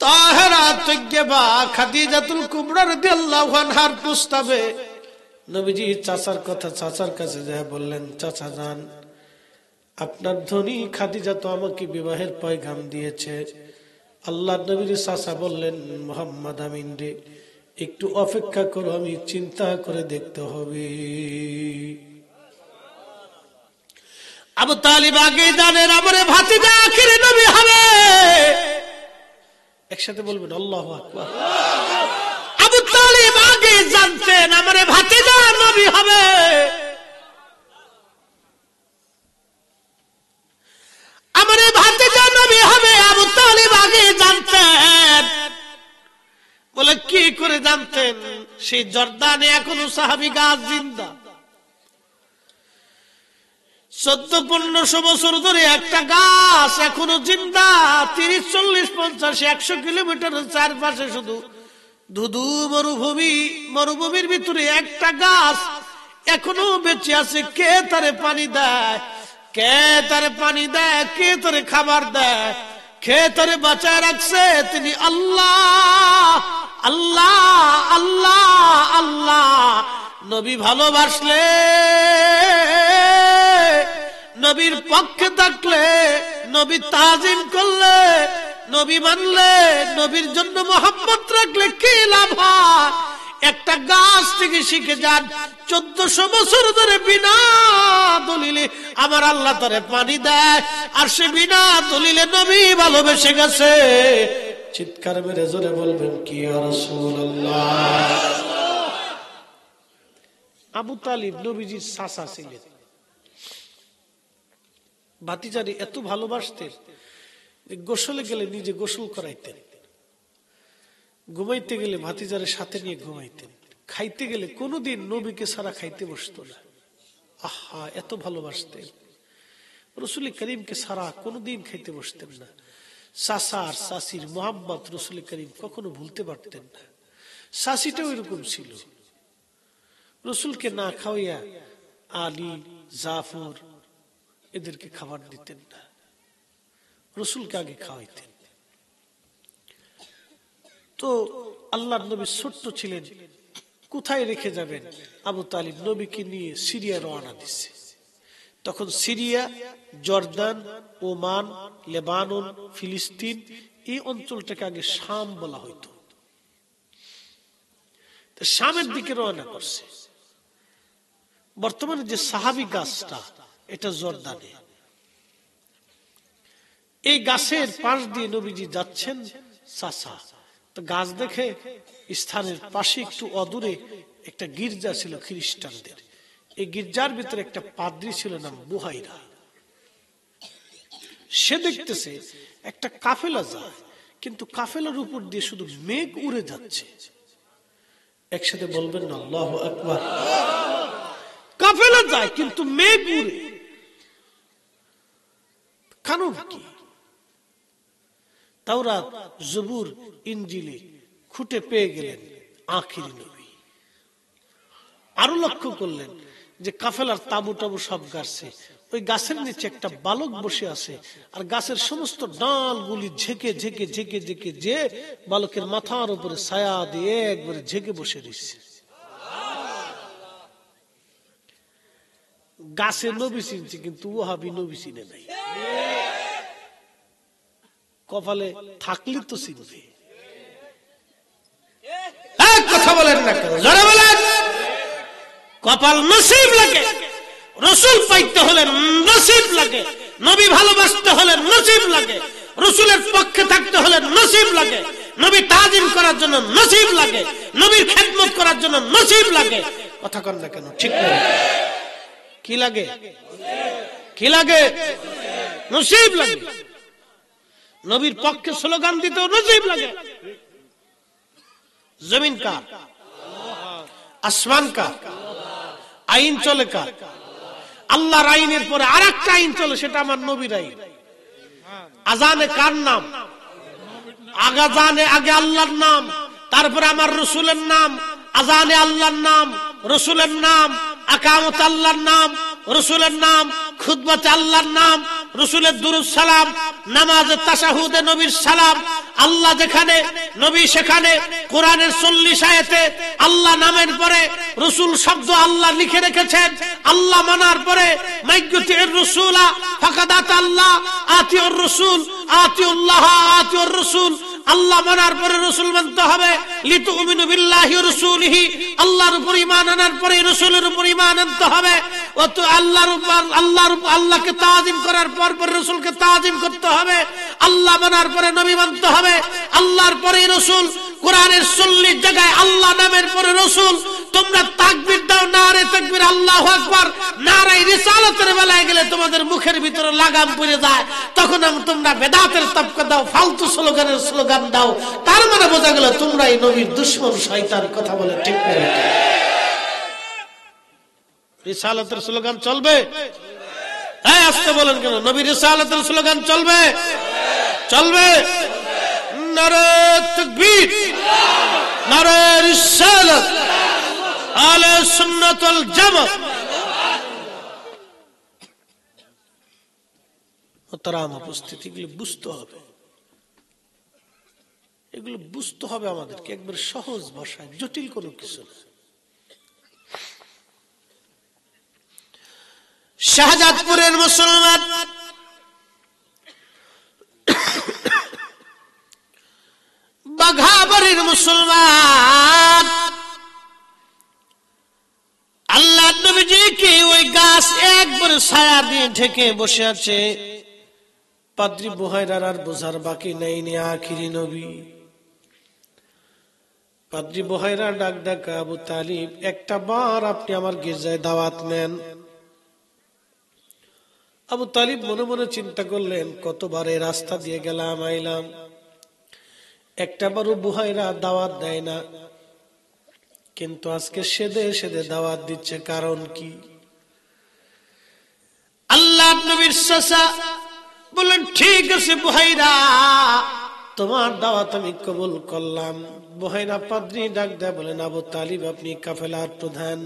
তাহেরা তৈয়্যিবা খাদিজাতুল কুবরা রাদিয়াল্লাহু আনহার প্রস্তাবে নবীজি চাচার কথা চাচার কাছে যায় বললেন, চাচা জান, আপনার ধনী খাদিজা তো আমাকে বিবাহের পয়গাম দিয়েছে। আল্লাহর নবীর চাচা বললেন, মুহাম্মদ আমিন রে, একটু অপেক্ষা করো, আমি চিন্তা করে দেখতে হবে। আবু তালিব আগে জানেন আমারে ভাতিজা আখিরে নবী হবে। একসাথে বলবেন আল্লাহু আকবার। আবু তালিব আগে জানতেন আমারে ভাতিজা নবী হবে। আমারে ভাতিজা নবী হবে, আবু তালিব আগে জানতেন। বলে কি করে জানতেন? সেই জর্দানে এখনো সাহাবী গাছ জিন্দা। 1400-1500 বছর ধরে একটা গাছ এখনো জিন্দা। 30, 40, 50, 100 কিলোমিটারের চারপাশে শুধু ধুধু মরুভূমি, মরুভূমির ভিতরে একটা গাছ এখনো বেঁচে আছে। কে তারে পানি দেয়? কে তারে পানি দেয়? কে তারে খাবার দেয়? কে তারে বাঁচায় রাখছে? তিনি আল্লাহ, আল্লাহ, আল্লাহ, আল্লাহ। নবী ভালোবাসলে, নবীর পক্ষে থাকলে, নবী তাজিম করলে, নবী মানলে, নবীর জন্য মোহাম্মত রাখলে কি লাভ হয়? একটা গাছ থেকে শিখে যান, 1400 বছর ধরে বিনা দলিলে আমার আল্লাহ তারে পানি দেয়, আর সে বিনা দলিলে নবী ভালোবেসে গেছে। চিৎকার মেরে জোরে বলবেন কি ইয়া রাসূলুল্লাহ। আবু তালিব নবীজির চাচা ছিলেন। ভাতিজারে এত ভালোবাসতেন, গোসলে গেলে নিজে গোসল করাইতেন, ঘুমাইতে গেলে ভাতিজারে সাথে নিয়ে ঘুমাইতেন, খাইতে গেলে কোনোদিন নবীকে ছাড়া খাইতে বসতো না। আহা, এত ভালোবাসতেন। রাসূল করিমকে ছাড়া কোনোদিন খাইতে বসতেন না। চাচা আর চাচির মোহাম্মত রাসূল করিম কখনো ভুলতে পারতেন না। চাচিটাও এরকম ছিল। রসুলকে না খাওয়াইয়া আলী, জাফর এদেরকে খাবার দিতেন না, রসুলকে আগে খাওয়াইতেন। তো আল্লাহর নবী ছোট্ট ছিলেন, কোথায় রেখে যাবেন? আবু তালিব নবীকে নিয়ে সিরিয়া রওনা দিচ্ছে। তখন সিরিয়া, জর্দান, ওমান, লেবানন, ফিলিস্তিন এই অঞ্চলটাকে আগে শাম বলা হইতো। শামের দিকে রওনা করছে। বর্তমানে যে সাহাবী গাছটা, এটা জর্দানে। এই গাছের পাশ দিয়ে নবীজি যাচ্ছেন। চাচা তো গাছ দেখে স্থানের পাশে একটু অদূরে একটা গির্জা ছিল খ্রিস্টানদের। এই গির্জার ভিতরে একটা পাদ্রী ছিল নাম বুহাইরা। সে দেখতেছে একটা কাফেলা যায়, কিন্তু কাফেলার উপর দিয়ে শুধু মেঘ উড়ে যাচ্ছে। একসাথে বলবেন না আল্লাহু আকবার। কাফেলা যায় কিন্তু মেঘ উড়ে, কারণ কি? তাওরাত, জবুর, ইনজিলে খুঁটে পেয়ে গেলেন আখিরি নবী। আরো লক্ষ্য করলেন যে কাফেলার তাবু টাবু সব গাছে, ওই গাছের নিচে একটা বালক বসে আছে, আর গাছের সমস্ত ডালগুলি ঝেঁকে ঝেঁকে ঝেঁকে ঝেঁকে যে বালকের মাথার উপরে ছায়া দিয়ে একবারে ঝেঁকে বসে রয়েছে। গাছে নবী চিনছে, কিন্তু ওহাবি নবী চিনে নাই। কপালে থাকলে তো চিনবে। কথা বলেন না কেন? জোরে বলেন। কপাল নসিব লাগে। রসুল পাইতে হলে নসিব লাগে, নবী ভালোবাসতে হলে নসিব লাগে। রসুলের পক্ষে থাকতে হলে নসিব লাগে, নবী তাজিম করার জন্য নসিব লাগে, নবীর খেদমত করার জন্য নসিব লাগে। কথা কন না কেন? ঠিক না? কি লাগে? কি লাগে? নসিব লাগে। নবীর পক্ষে স্লোগান দিতেও নসিব লাগে। জমিন কার? আসমান কার? আইন চলে কার? আল্লাহর আইনের পরে আরেকটা আইন চলে, সেটা আমার নবীর আইন। আজানে কার নাম? আগাজানে আগে আল্লাহর নাম, তারপরে আমার রসুলের নাম। আজানে আল্লাহর নাম, রসুলের নাম, আকামত আল্লাহর নাম, রসুলের নাম, খুতবাতে আল্লাহর নাম, রসুলের দুরুদ সালাম, নামাজে তাশাহুদে নবীর সালাম। আল্লাহ যেখানে, নবী সেখানে। কোরআনের 40 আয়াতে আল্লাহ নামের পরে রসুল শব্দ আল্লাহ লিখে রেখেছেন। আল্লাহ মানার পরে মাইয়ুতির রাসূলা ফাকাদ আতা আল্লাহ, আতিউর রাসূল, আতিউল্লাহ, আতিউর রাসূল। আল্লাহ মানার পরে রসুল মানতে হবে। লিতুমিনু বিল্লাহি ওয়া রাসূলিহি, আল্লাহর উপর ঈমান আনার পরে রসুলের উপর ঈমান আনতে হবে। ও তো আল্লাহকে তাজিম করার পর রসুলকে তাজিম করতে হবে। আল্লাহ মানার পরে নবী মানতে হবে। আল্লাহর পরে রসুল। কোরআনের 40 জায়গায় আল্লাহ নামের পরে রসুল। তোমরা তাকবীর দাও, নারে তাকবীর, আল্লাহু আকবার। নারে রিসালাতের বেলায় গেলে তোমাদের মুখের ভিতরে লাগাম পড়ে যায়, তখন তোমরা বেদাতের তবকা দাও, ফালতু স্লোগানের স্লোগান দাও। তার মানে বোঝা গেল তোমরাই নবীর দুশমন, শয়তান। কথা বলে ঠিক না? রিসালাতের স্লোগান চলবে? হ্যাঁ, আস্তে বলেন কেন? নবীর রিসালাতের স্লোগান চলবে? চলবে। নারে তাকবীর, নারে রিসালাত, আহলে সুন্নাত ওয়াল জামাত। মোহতারাম উপস্থিতি, এগুলো বুঝতে হবে, এগুলো বুঝতে হবে আমাদেরকে একবার সহজ ভাষায়, জটিল কোনো কিছু না। শাহজাদপুরের মুসলমান বাঘাবাড়ির মুসলমান আল্লাহ নবীজিকে ওই গাছ একবার ছায়া দিয়ে ঢেকে বসে আছে। পাদ্রী বুহাইরার আর বোঝার বাকি নাই, নি আখিরি নবী। পাদ্রী বুহাইরা ডাক ডাক, আবু তালিব, একটা বার আপনি আমার গির্জায় দাওয়াত নেন। আবু তালিব মনে মনে চিন্তা করলেন, কতবার এই রাস্তা দিয়ে গেলাম আইলাম, একটা বারও বুহাইরা দাওয়াত দেয় না, কিন্তু আজকে সেদে সেদে দাওয়াত দিচ্ছে, কারণ কি? আল্লাহ নবীর চাচা বললেন, ঠিক আছে বুহাইরা, তোমার দাওয়াত আমি কবুল করলাম। বুহাইরা পাদ্রী ডাক দেয়, বলেন, আবু তালিব, আপনি কাফেলার প্রধান,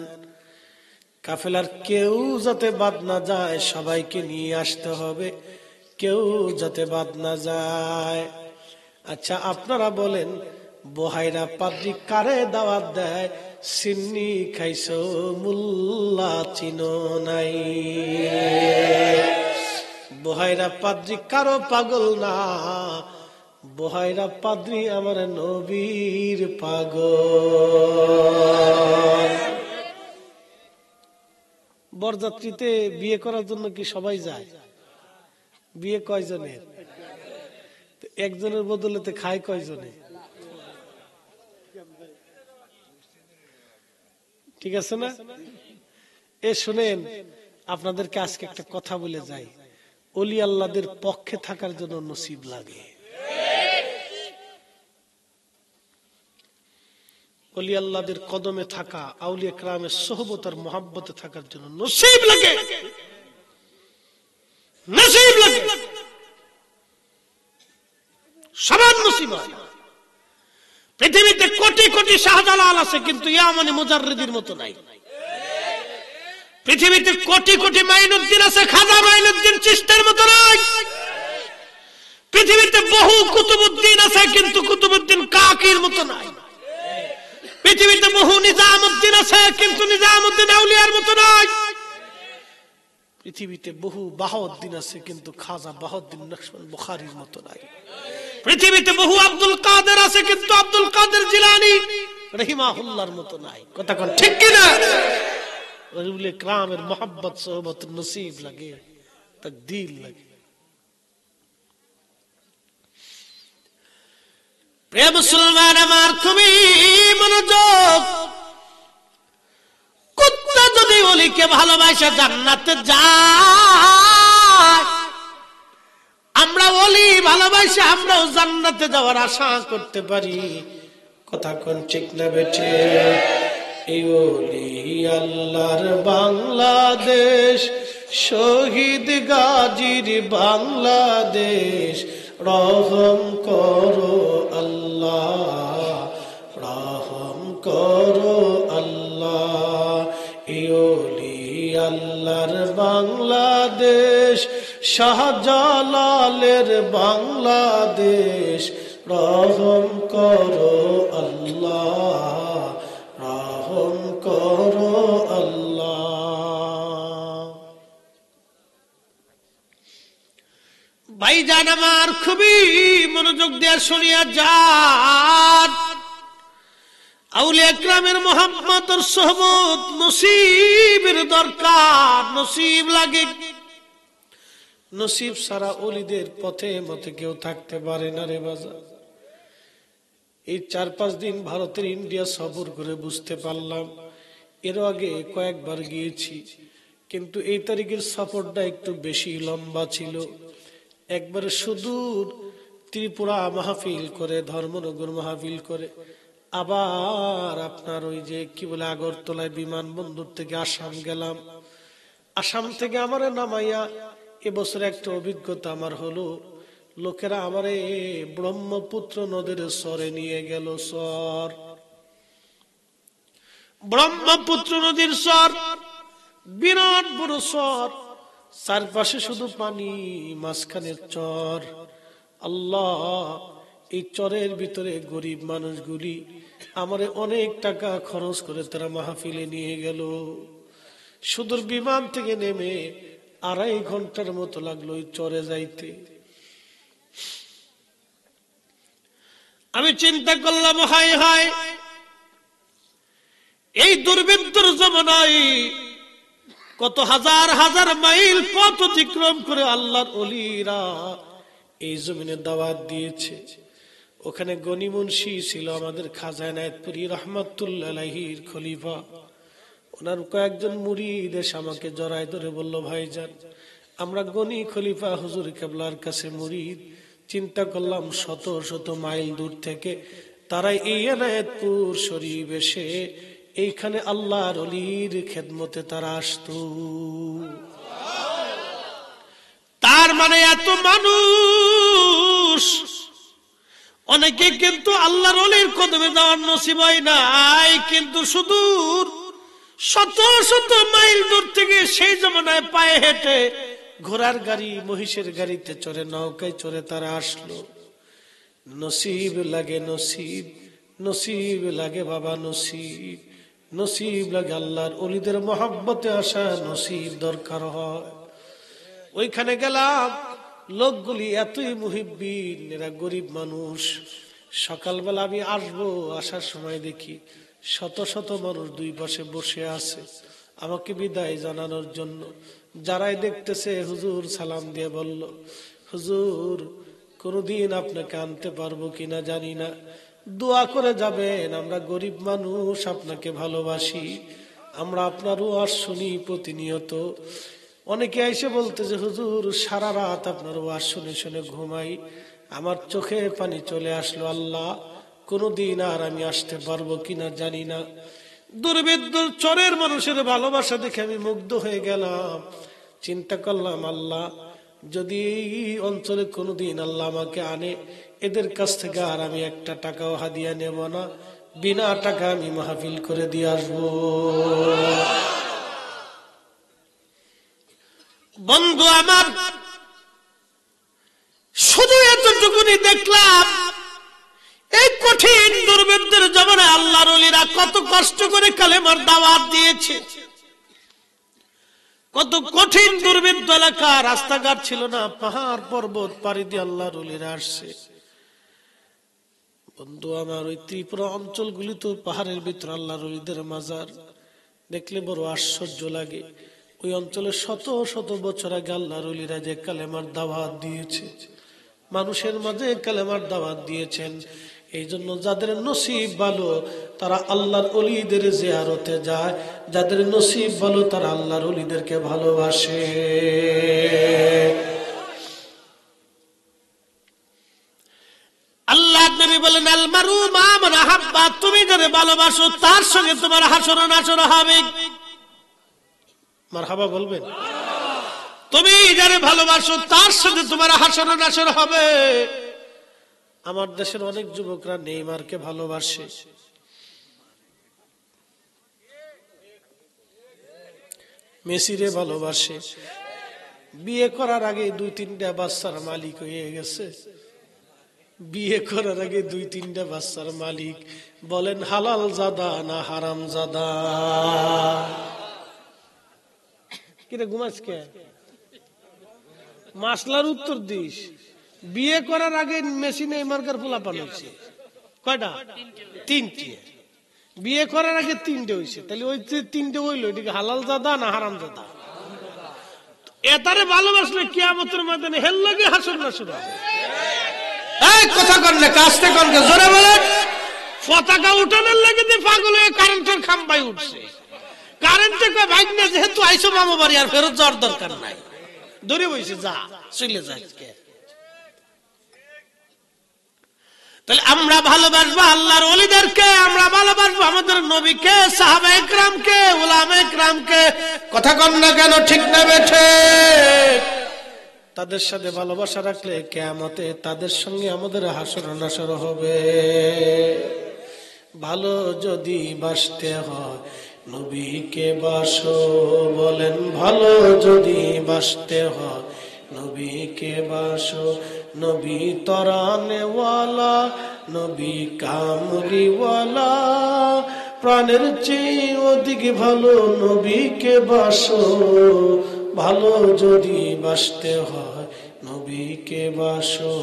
কাফেলার কেউ যাতে বাদ না যায়, সবাইকে নিয়ে আসতে হবে, কেউ যাতে বাদ না যায়। আচ্ছা, আপনারা বলেন, বুহাইরা পাদ্রী কারে দাওয়াত দেয়? সিন্নি খাইছো মুল্লা চিনো নাই। বুহাইরা পাদ্রী কারো পাগল না, বুহাইরা পাদ্রী আমার নবীর পাগল। বরযাত্রীতে বিয়ে করার জন্য কি সবাই যায়? বিয়ে কয়জনের? একজনের বদলেতে খায় কয়জনে? ঠিক আছে না? এ শুনেন, আপনাদেরকে আজকে একটা কথা বলে যাই, ওলি আল্লাহদের পক্ষে থাকার জন্য নসিব লাগে। ওলি আল্লাহদের কদমে থাকা, আউলিয়া কেরামের সোহবত আর মোহাব্বতে থাকার জন্য নসিব লাগে, নসিব লাগে, সবার নসিব হয়। পৃথিবীতে কোটি কোটি শাহজালাল আছে, কিন্তু ইয়ামানি মুজাররিদির মতো নাই। পৃথিবীতে কোটি কোটি মাইনুদ্দিন আছে, খাজা মাইনুদ্দিন চিশতির মতো নাই। পৃথিবীতে বহু কুতুবউদ্দিন আছে, কিন্তু কুতুবউদ্দিন কাকির মতো নাই। পৃথিবীতে বহু নিজামউদ্দিন আছে, কিন্তু নিজামউদ্দিন আউলিয়ার মতো নাই। পৃথিবীতে বহু বাহাউদ্দিন আছে, কিন্তু খাজা বাহাউদ্দিন নকশবন্দ বুখারীর মতো নাই। পৃথিবীতে বহু আব্দুল কাদের আছে, কিন্তু আব্দুল কাদের জিলানী রাহিমাহুল্লাহর মতো নাই। কথা কোন ঠিক কি না? রাসূল ইকরামের মোহাব্বত সোহবত নসিব লাগে, তাকদীর লাগে। প্রিয় মুসলমান আমার খুবই মনোযোগ, কুত্তা যদি ওলিকে ভালোবাসা জান্নাতে যায়, আমরা ওলি ভালোবাসা আমরাও জান্নাতে যাওয়ার আশা করতে পারি। কথা কোন ঠিক না বেঠে? এই ওলি আল্লাহর বাংলাদেশ, শহীদ গাজীর বাংলাদেশ, রহম করো আল্লাহ, রহম করো আল্লাহ। এই ওলি আল্লাহর বাংলাদেশ, শাহজালালের বাংলাদেশ, রহম করো আল্লাহ, রহম করো আল্লাহ। ভাইজান আমার খুবই মনোযোগ দিয়ে শুনিয়া যান, আউলিয়া ইকরামের মুহাম্মদের সোহবত নসিবের দরকার, নসিব লাগে। নসিব সারা ওলিদের পথে মতে কেউ থাকতে পারে না রে বাজার। এই 4-5 দিন ভারতের ইন্ডিয়া সফর করে বুঝতে পারলাম, এর আগে কয়েকবার গিয়েছি, কিন্তু এই তারিখের সফরটা একটু বেশি লম্বা ছিল। একবারে সুদূর ত্রিপুরা মাহফিল করে, ধর্মনগর মাহফিল করে, আবার আপনার ওই যে কি বলে আগরতলায় বিমানবন্দর থেকে আসাম গেলাম। আসাম থেকে আমার নামাইয়া এবছর একটা অভিজ্ঞতা আমার হলো, লোকেরা আমারে ব্রহ্মপুত্র নদীর চরে নিয়ে গেল। চর, ব্রহ্মপুত্র নদীর চর, বিরাট বড় চর, চারপাশে শুধু পানি, মাঝখানের চর। আল্লাহ, এই চরের ভিতরে গরিব মানুষগুলি আমারে অনেক টাকা খরচ করে তারা মাহফিলে নিয়ে গেল। সুদূর বিমান থেকে নেমে 2.5 ঘন্টার মতো লাগলো ওই চরে যাইতে। আমি চিন্তা করলাম, হায় হায়, এই দুর্বৃত্তর জমানায় কত হাজার হাজার মাইল পথ অতিক্রম করে আল্লাহর ওলিরা এই জমিনে দাওয়াত দিয়েছে। ওখানে গনি মুন্সি ছিল আমাদের খাজা এনায়েতপুরী রহমাতুল্লাহ আলাইহির খলিফা। ওনার কয়েকজন মুরিদ এসে আমাকে জড়ায় ধরে বলল, ভাইজান, আমরা গনি খলিফা হুজুর কেবলার কাছে মুরিদ। চিন্তা করলাম শত শত মাইল দূর থেকে তারা এই এনায়েতপুর শরীফ এসে এইখানে আল্লাহর ওলির খেদমতে তারা আসতো। তার মানে এত মানুষ, অনেকে কিন্তু আল্লাহর ওলির কদমে যাওয়ার নসিব হয় নাই, কিন্তু সুদূর শত শত মাইল দূর থেকে সেই জমানায় পায়ে হেঁটে, ঘোড়ার গাড়ি, মহিষের গাড়িতে চড়ে, নৌকায় চড়ে তারা আসলো। নসিব লাগে, নসিব, নসিব লাগে বাবা, নসিব, নসিব লাগে। আল্লাহর ওলিদের মহব্বতে আসা নসিব দরকার হয়। ওইখানে গেলাম, লোকগুলি এতই মুহিব্বিন, এরা গরিব মানুষ। সকালবেলা আমি আসবো, আসার সময় দেখি শত শত মানুষ দুই পাশে বসে আছে আমাকে বিদায় জানানোর জন্য। যারাই দেখতেছে হুজুর সালাম দিয়ে বলল, হুজুর কোনদিন আপনাকে আনতে পারবো কিনা জানি না, দোয়া করে যাবেন, আমরা গরিব মানুষ, আপনাকে ভালোবাসি, আমরা আপনার ওয়াজ শুনি প্রতিনিয়ত। অনেকে এসে বলতে যে হুজুর সারা রাত আপনার ওয়াজ শুনে শুনে ঘুমাই, আমার চোখে পানি চলে আসলো, আল্লাহ কোনদিন আর আমি আসতে পারবো কিনা জানি না। দুর্বেদ্য চরের মানুষের ভালোবাসা দেখে আমি মুগ্ধ হয়ে গেলাম। চিন্তা করলাম, আল্লাহ যদি এই অঞ্চলে কোনদিন আল্লাহ আমাকে আনে, এদের কাছ থেকে আর আমি একটা টাকাও হাদিয়া নেব না, বিনা টাকা আমি মাহফিল করে দিয়ে আসবো। বন্ধু আমার, শুধু এতটুকুনি দেখলাম, এই কঠিন দুর্বৃত্তের জমানায় আল্লাহর ওলিরা কত কষ্ট করে কালেমার দাওয়াত দিয়েছে। কত কঠিন দুর্বৃত্ত এলাকা, রাস্তাঘাট ছিল না, পাহাড় পর্বত পাড়ি দিয়ে আল্লাহর ওলিরা আসছে। বন্ধু আমার, ওই ত্রিপুরা অঞ্চলগুলি তো পাহাড়ের ভিতর আল্লাহর ওলিদের মাজার, দেখলে বড় আশ্চর্য লাগে। ওই অঞ্চলে শত শত বছর আগে আল্লাহর ওলিরা যে কালেমার দাওয়াত দিয়েছে, মানুষের মাঝে কালেমার দাওয়াত দিয়েছেন, এই জন্য যাদের নসিব ভালো তারা আল্লাহর ওলিদের জিয়ারতে যায়, যাদের নসিব ভালো তারা আল্লাহর ওলিদেরকে ভালোবাসে। আল্লাহ নবী বলেন আল মারু মা মান আহাব্বা, তুমি যারে ভালোবাসো তার সঙ্গে তোমার হাসর নাসর হবে। মারহাবা বলবেন? তুমি যারে ভালোবাসো তার সাথে তোমার হাসর নাসর হবে। আমার দেশের অনেক যুবকরা নেইমারকে ভালোবাসে, মেসিরে ভালোবাসে, বিয়ে করার আগে 2-3টা বাচ্চার মালিক হয়ে গেছে। বিয়ে করার আগে 2-3টা বাচ্চার মালিক। বলেন হালাল জাদা না হারাম জাদা? কিরে ঘুমাস কে? মাসলার উত্তর দিস। বিয়ে করার আগে মেসি নেইমারকার পোলাপান হয়েছে কয়টা? 3টে। বিয়ে করার আগে 3টে হয়েছে, তাহলে ওই 3টে হইলো, এটাকে হালাল জাদা না হারাম জাদা? এটারে ভালোবাসলে কিয়ামতের ময়দানে হেল লাগে হাসর নাসর হবে। এই কথা কন না, কাস্তে কন না, জোরে বলেন। পতাকা উঠানোর লাগে যে পাগল হয়ে কারেন্টের খাম্বায় উঠছে। কারেন্টে কয় ভাই না, যেহেতু আইসো মামা বাড়ি আর ফেরত যাওয়ার দরকার নাই, ধরে বইছে, যা চলে যায়। তাহলে আমরা ভালোবাসবো আল্লাহর ওলিদেরকে, আমরা ভালোবাসবো আমাদের নবীকে, সাহাবায়ে কেরামকে, উলামায়ে কেরামকে। কথা কন না কেন, ঠিক না বেঠে? তাদের সাথে ভালোবাসা রাখলে কিয়ামতে তাদের সঙ্গে আমাদের হাসর নাসর হবে। ভালো যদি বাসতে হয় নবীকে বাসো, বলেন ভালো যদি বাসতে হয় নবীকে বাসো। নবী তরানেওয়ালা, নবী কামলিওয়ালা, প্রাণের চেয়ে অধিক ভালো নবীকে বাসো। ভালো যদি বাসতে হয় নবীকে বাসো,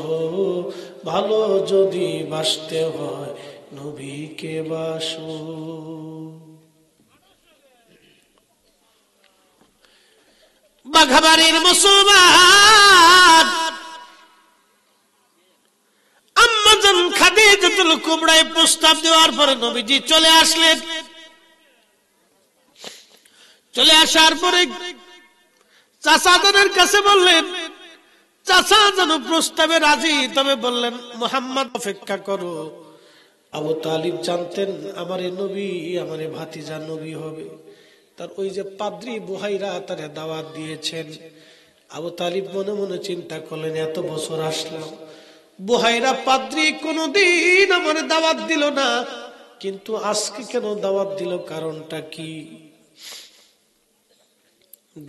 ভালো যদি বাসতে হয় নবীকে বাসো। বাঘাবাড়ির মুসলমান আম্মাজান খাদিজাতুল কুবরায় প্রস্তাব দেওয়ার পরে নবীজি চলে আসলেন। চলে আসার পরে চাচাদের কাছে বললেন, চাচা যেন প্রস্তাবে রাজি, তবে বললেন মুহাম্মদ অপেক্ষা করো। আবু তালিব জানতেন আমার নবী, আমার ভাতিজা নবী হবে। তার ওই যে পাদ্রী বুহাইরা তারে দাওয়াত দিয়েছেন। আবু তালিব মনে মনে চিন্তা করলেন, এত বছর আসলাম, বুহাইরা পাদ্রী কোনদিন আমার দাওয়াত দিল না, কিন্তু আজকে কেন দাওয়াত দিল? কারণটা কি?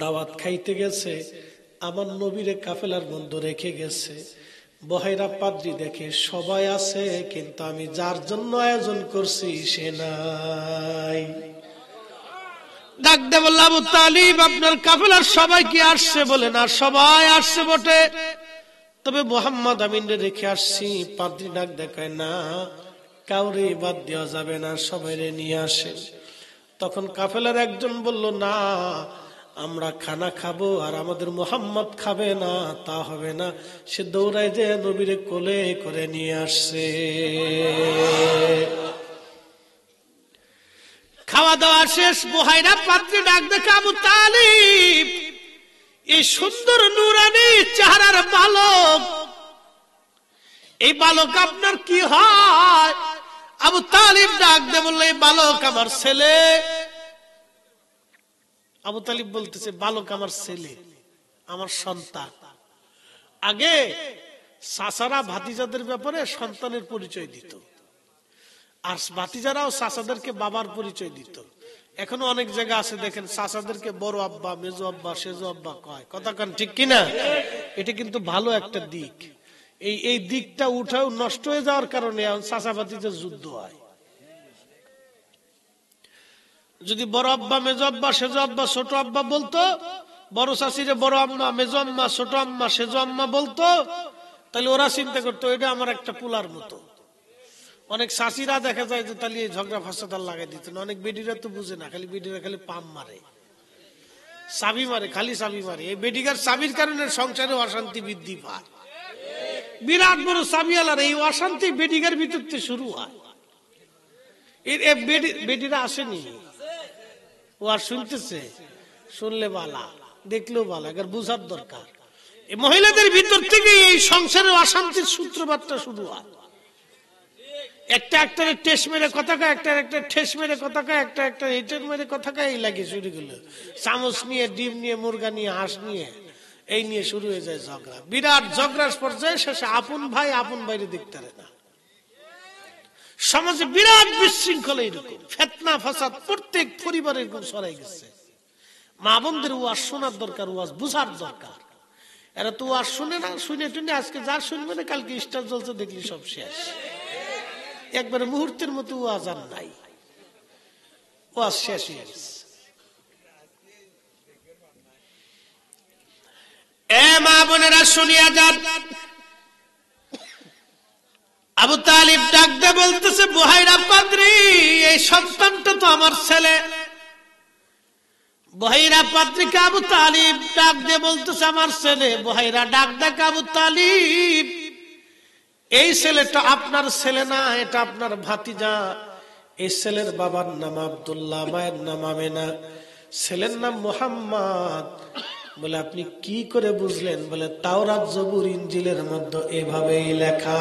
দাওয়াত খাইতে গেছে, আমার নবীরে কাফেলার মধ্যে রেখে গেছে। বুহাইরা পাদ্রী দেখে সবাই আছে, কিন্তু আমি যার জন্য আয়োজন করছি সে নাই। ডাক দে বলল, আবু তালিব আপনার কাফেলার সবাই কি আসছে? বলে না, সবাই আসছে বটে, তবে মুহাম্মদ আমিনরে রেখে আসছি। পাদ্রী ডাক দেখায়, না কাউরে বাদ দেওয়া যাবে না, সবাই নিয়ে আসে। তখন কাফেলার একজন বলল, না আমরা খানা খাবো আর আমাদের মুহাম্মদ খাবে না, তা হবে না। সে দৌড়ায় যে নবীরে কোলে করে নিয়ে আসছে। খাওয়া দাওয়া শেষ, বুহাইরা পাদ্রী ডাক দেখে, আবু তালিব এই সুন্দর নুরানি চেহারার বালক, এই বালক আপনার কি হয়? আবু তালিব ডাক দে বলল, এই বালক আমার ছেলে। আবু তালিব বলতেছে, বালক আমার ছেলে, আমার সন্তান। আগে চাচারা ভাতিজাদের ব্যাপারে সন্তানের পরিচয় দিত, আর ভাতিজারাও চাচাদেরকে বাবার পরিচয় দিত। এখনো অনেক জায়গা আছে দেখেন, চাচাদেরকে বড় আব্বা, মেজো আব্বা, সেজো আব্বা কয়। কথা কান ঠিক কিনা? এটা কিন্তু ভালো একটা দিক। এই দিকটা উঠাও নষ্ট হয়ে যাওয়ার কারণে চাচা ভাতিজার যুদ্ধ হয়। যদি বড় আব্বা, মেজো আব্বা, সেজো আব্বা, ছোট আব্বা বলতো, বড় চাষিরে বড় আম্মা, মেজো আম্মা, ছোট আম্মা, সেজো আম্মা বলতো, তাহলে ওরা চিন্তা করতো এটা আমার একটা পুলার মতো। অনেক চাষিরা দেখা যায় যে তাহলে ঝগড়া ফাসাদ লাগাই দিত না। অনেক বেডিরা তো বুঝে না, খালি বেডিরা খালি পাম মারে, চাবি মারে, খালি চাবি মারে। এই বেডিগার চাবির কারণে সংসারে অশান্তি বৃদ্ধি পায়। বিরাট বড় সাবিয়ালার এই অশান্তি বেডিগার ভিতর থেকে শুরু হয়। বেডিরা আসেনি, ও আর শুনতেছে, শুনলে বালা, দেখলেও বালা, এবার বুঝার দরকার। এই মহিলাদের ভিতর থেকে এই সংসারের অশান্তির সূত্রপাতটা শুরু হয়। একটা একটা টেস্ট মেরে কথা কয়, একটা একটা ঠেস মেরে কথা কয়, একটা একটা হিটের মেরে কথা কয়, এই লাগে শুরু করলো। চামচ নিয়ে, ডিম নিয়ে, মুরগা নিয়ে, হাঁস নিয়ে, এই নিয়ে শুরু হয়ে যায় ঝগড়া। বিরাট ঝগড়ার পর্যায়ে শেষে আপন ভাই আপন বাইরে দেখতে পারে না। সমাজে বিরাট বিশৃঙ্খলা, এরকম ফিতনা ফাসাদ প্রত্যেক পরিবারে এরকম ছড়াই গেছে। মা বোনদের ওয়াজ শোনার দরকার, ওয়াজ বুঝার দরকার। এরা তো ওয়াজ শুনে না, শুনে টুনে আজকে যার শুনবে না, কালকে স্টার জলসা দেখলি সব শেষ। একবারে মুহূর্তের মতো ওয়াজ আর নাই, ওয়াজ শেষ হয়ে গেছে। এ মা বোনেরা শুনিয়া যান, আবু তালিব ডাক দে বলতেছে, বুহাইরা পাদ্রী, এই সন্তানটা তো আমার ছেলে। বুহাইরা পাদ্রীকে আবু তালিব ডাক দে বলতেছে, আমার ছেলে। বুহাইরা ডাক দেখ, আবু তালিব, এই ছেলেটা আপনার ছেলে না, এটা আপনার ভাতিজা। এই ছেলের বাবার নাম আব্দুল্লাহ, মায়ের নাম আমেনা, ছেলের নাম মুহাম্মদ। বলে আপনি কি করে বুঝলেন? বলে তাওরাত, জবুর, ইনজিলের মধ্যে এভাবেই লেখা।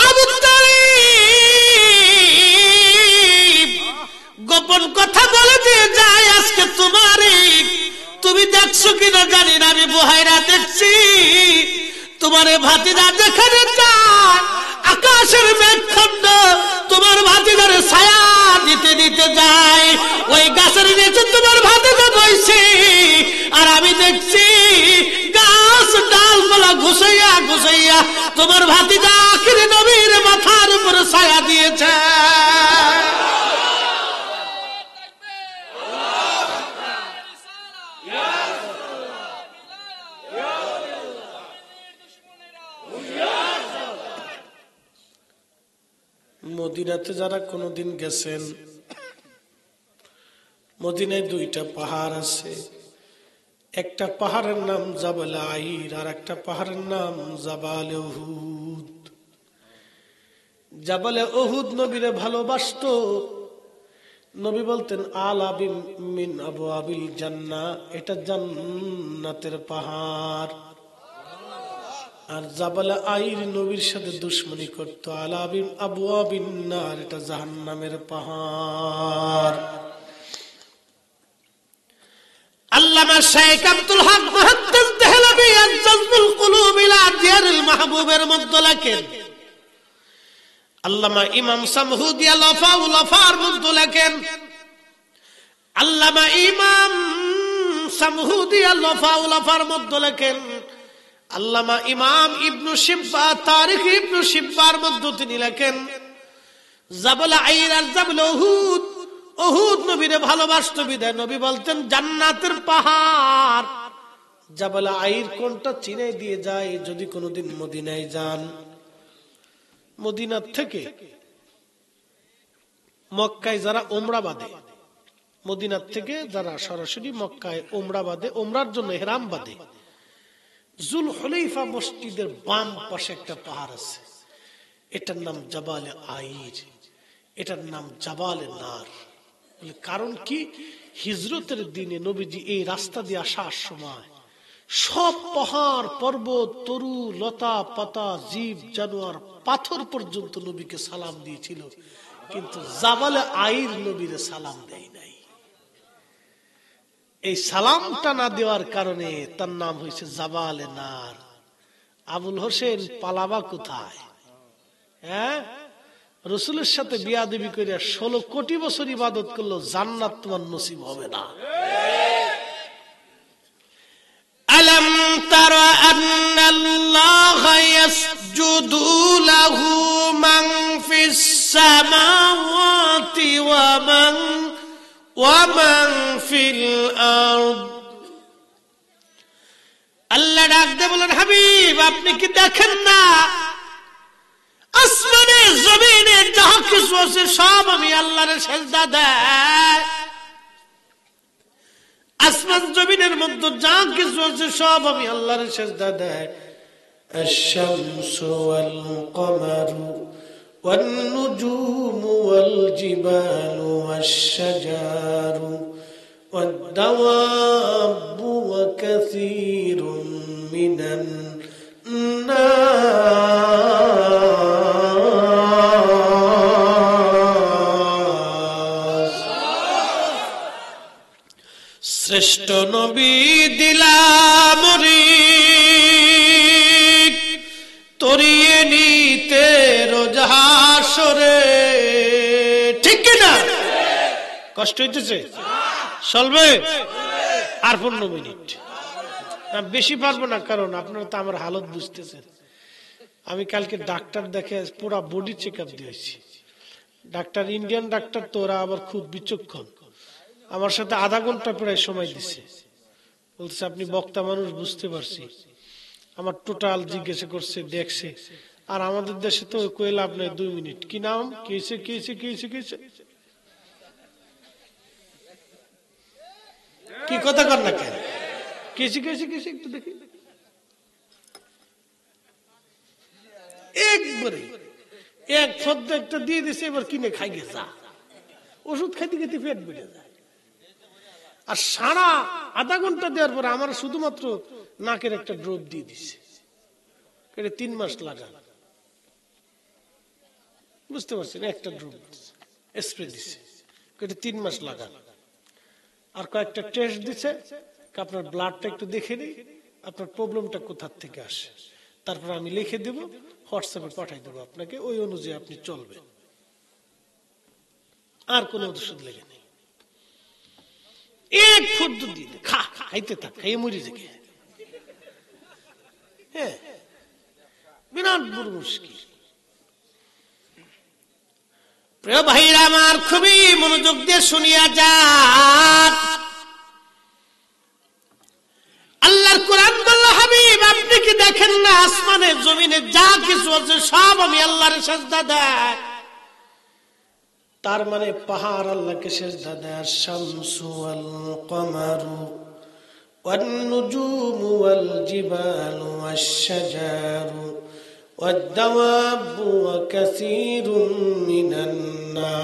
আবু তালিব গোপন কথা বলে দিয়ে যায়, আজকে তুমি দেখছো কিনা জানি না, আমি বুহাইরা দেখছি। তোমার ভাতিজা যেখানে যায়, আকাশের মেঘখণ্ড তোমার ভাতিজার ছায়া দিতে দিতে যায়। ওই গাছের নিচে তোমার ভাতিজা বইছে, আর আমি দেখছি গাছ ডালপালা ঘুষাইয়া ঘুষাইয়া তোমার ভাতিজা আখিরে নবীর মাথার উপরে ছায়া দিয়েছে। মদিনাতে যারা কোনোদিন গেছেন, মদিনায় দুইটা পাহাড় আছে। একটা পাহাড়ের নাম জাবাল আইর, আর একটা পাহাড়ের নাম জাবাল উহুদ। জাবালে উহুদ নবীরে ভালোবাসতো। নবী বলতেন, আল আবিম মিন আবু আবিল জান্নাহ, এটা জান্নাতের পাহাড়। আর জাবাল আইর নবীর সাথে দুশ্মনী করতো। আল আবিম আবু আবিন নার, এটা জাহান্নামের পাহাড়। আল্লামা শাইখ আব্দুল হক মুহাদ্দিস দেহলভী আল-জাযবুল কুলুব ইলা দিয়ারিল মাহবুবের মধ্যে লেখেন, আল্লামা ইমাম সামহুদি আল-ওয়াফাউল ওয়াফার মধ্যে লেখেন, আল্লামা ইমাম সামহুদি আল-ওয়াফাউল ওয়াফার মধ্যে লেখেন, আল্লামা ইমাম ইবনু শিব্বা তারিখ ইবনু শিব্বার মধ্যে তিনি লেখেন, জাবাল আইর আর জাবাল উহুদ, উহুদ নবীরে ভালোবাসতো বিধায় নবী বলতেন জান্নাতের পাহাড়। জাবাল আইর কোনটা চিনাই দিয়ে যায় যদি কোনোদিন মদিনায় যান। মদিনার থেকে মক্কায় যারা ওমরা বাঁধে, মদিনার থেকে যারা সরাসরি মক্কায় ওমরা বাঁধে, ওমরার জন্য ইহরাম বাঁধে, জুল হুলাইফা মসজিদের বাম পাশে একটা পাহাড় আছে, এটার নাম জাবাল আইর, এটার নাম জাবাল নার। কারণ কি? হিজরতের দিনে নবীজি এই রাস্তা দিয়ে আসার সময় সব পাহাড় পর্বত, তরু লতা পাতা, জীব জানোয়ার, পাথর পর্যন্ত নবীকে সালাম দিয়েছিল, কিন্তু জাবাল আইর নবীরে সালাম দেয় নাই। এই সালামটা না দেওয়ার কারণে তার নাম হয়েছে জাবাল নার। আবুল হোসেন পালাবা কোথায়? হ্যাঁ, রসুলের সাথে বিয়াদবি করে 16 কোটি বছর ইবাদত করলো, জান্নাত তোমার নসিব হবে না। আলম তারা আন্নাল্লাহ ইয়াসজুদু লাহু মান ফিস সামাওয়াতি ওয়া মান ফিল আরদ। আল্লাহ ডাক দিয়ে বলেন, হাবিব আপনি কি দেখেন না আসমানে জমিনে যা কিছু আছে সব আমি আল্লাহর সিজদা দেয়। আসমান জমিনের মধ্যে যা কিছু আছে সব আমি আল্লাহর সিজদা দেয়। আশ-শামসু ওয়াল কমারু ওয়ান নুজুমু ওয়াল জিবালু ওয়াশ-শাজারু ওয়াদ দাওয়াবু ওয়া কাসীরুম মিনান নাস। শ্রেষ্ঠ নবী দিলাম তরিয়ে নিতে রোজ হাসরে। ঠিক কিনা? কষ্ট হইতেছে? চলবে আর 15 মিনিট, বেশি পারবো না, কারণ আপনারা তো আমার হালত বুঝতেছেন। আমি কালকে ডাক্তার দেখে পুরা বডি চেক আপ দিয়েছি। ডাক্তার ইন্ডিয়ান ডাক্তার, তো ওরা আবার খুব বিচক্ষণ। আমার সাথে আধা ঘন্টা প্রায় সময় দিছে। বলছে আপনি বক্তা মানুষ, বুঝতে পারছি। আমার টোটাল জিজ্ঞাসা করছে, দেখছে। আর আমাদের দেশে তো কই লাভ নাই, 2 মিনিট। কি নাম, কেছে কেছে কেছে কেছে, কি কথা কর না কেন? কেছে কেছে কেছে একটু দেখি, একবারে এক ফদ্দ একটা দিয়ে দিছে। এবার কিনে খাই গে যা, ওষুধ খাইতে খাইতে পেট বেড়ে যায়। আর সারা আধা ঘন্টা দেওয়ার পরে আমার শুধুমাত্র নাকের একটা ড্রপ দিয়ে দিছে। 3 মাস লাগা, বুঝতে পারছেন? একটা ড্রপ স্প্রে দিছে, 3 মাস লাগা। আর কয়েকটা টেস্ট দিছে, আপনার ব্লাডটা একটু দেখে নিই, আপনার প্রবলেমটা কোথার থেকে আসে। তারপর আমি লিখে দেব, হোয়াটসঅ্যাপে পাঠাই দেবো আপনাকে, ওই অনুযায়ী আপনি চলবেন। আর কোন ওষুধ লেগে নেই। এক ফুট দিয়ে খা, খাইতে থাক, খাইয়ে মরি থেকে। হ্যাঁ, বিরাট বড় মুশকিল। প্রিয় ভাইরা আমার, খুবই মনোযোগ দিয়ে শুনিয়া যান। আল্লাহর কোরআন বলল, হাবিব আপনি কি দেখেন না আসমানে জমিনে যা কিছু আছে সব আমি আল্লাহর সিজদা দেয়। তার মানে পাহাড় আল্লাহকে সিজদা দেয়। শামসু ওয়াল কমারু ওয়ান নুজুমু ওয়াল জিবালু ওয়াশ-শাজারু ওয়াদ দাওয়াবু ওয়া কাসীরুম মিনান নাস।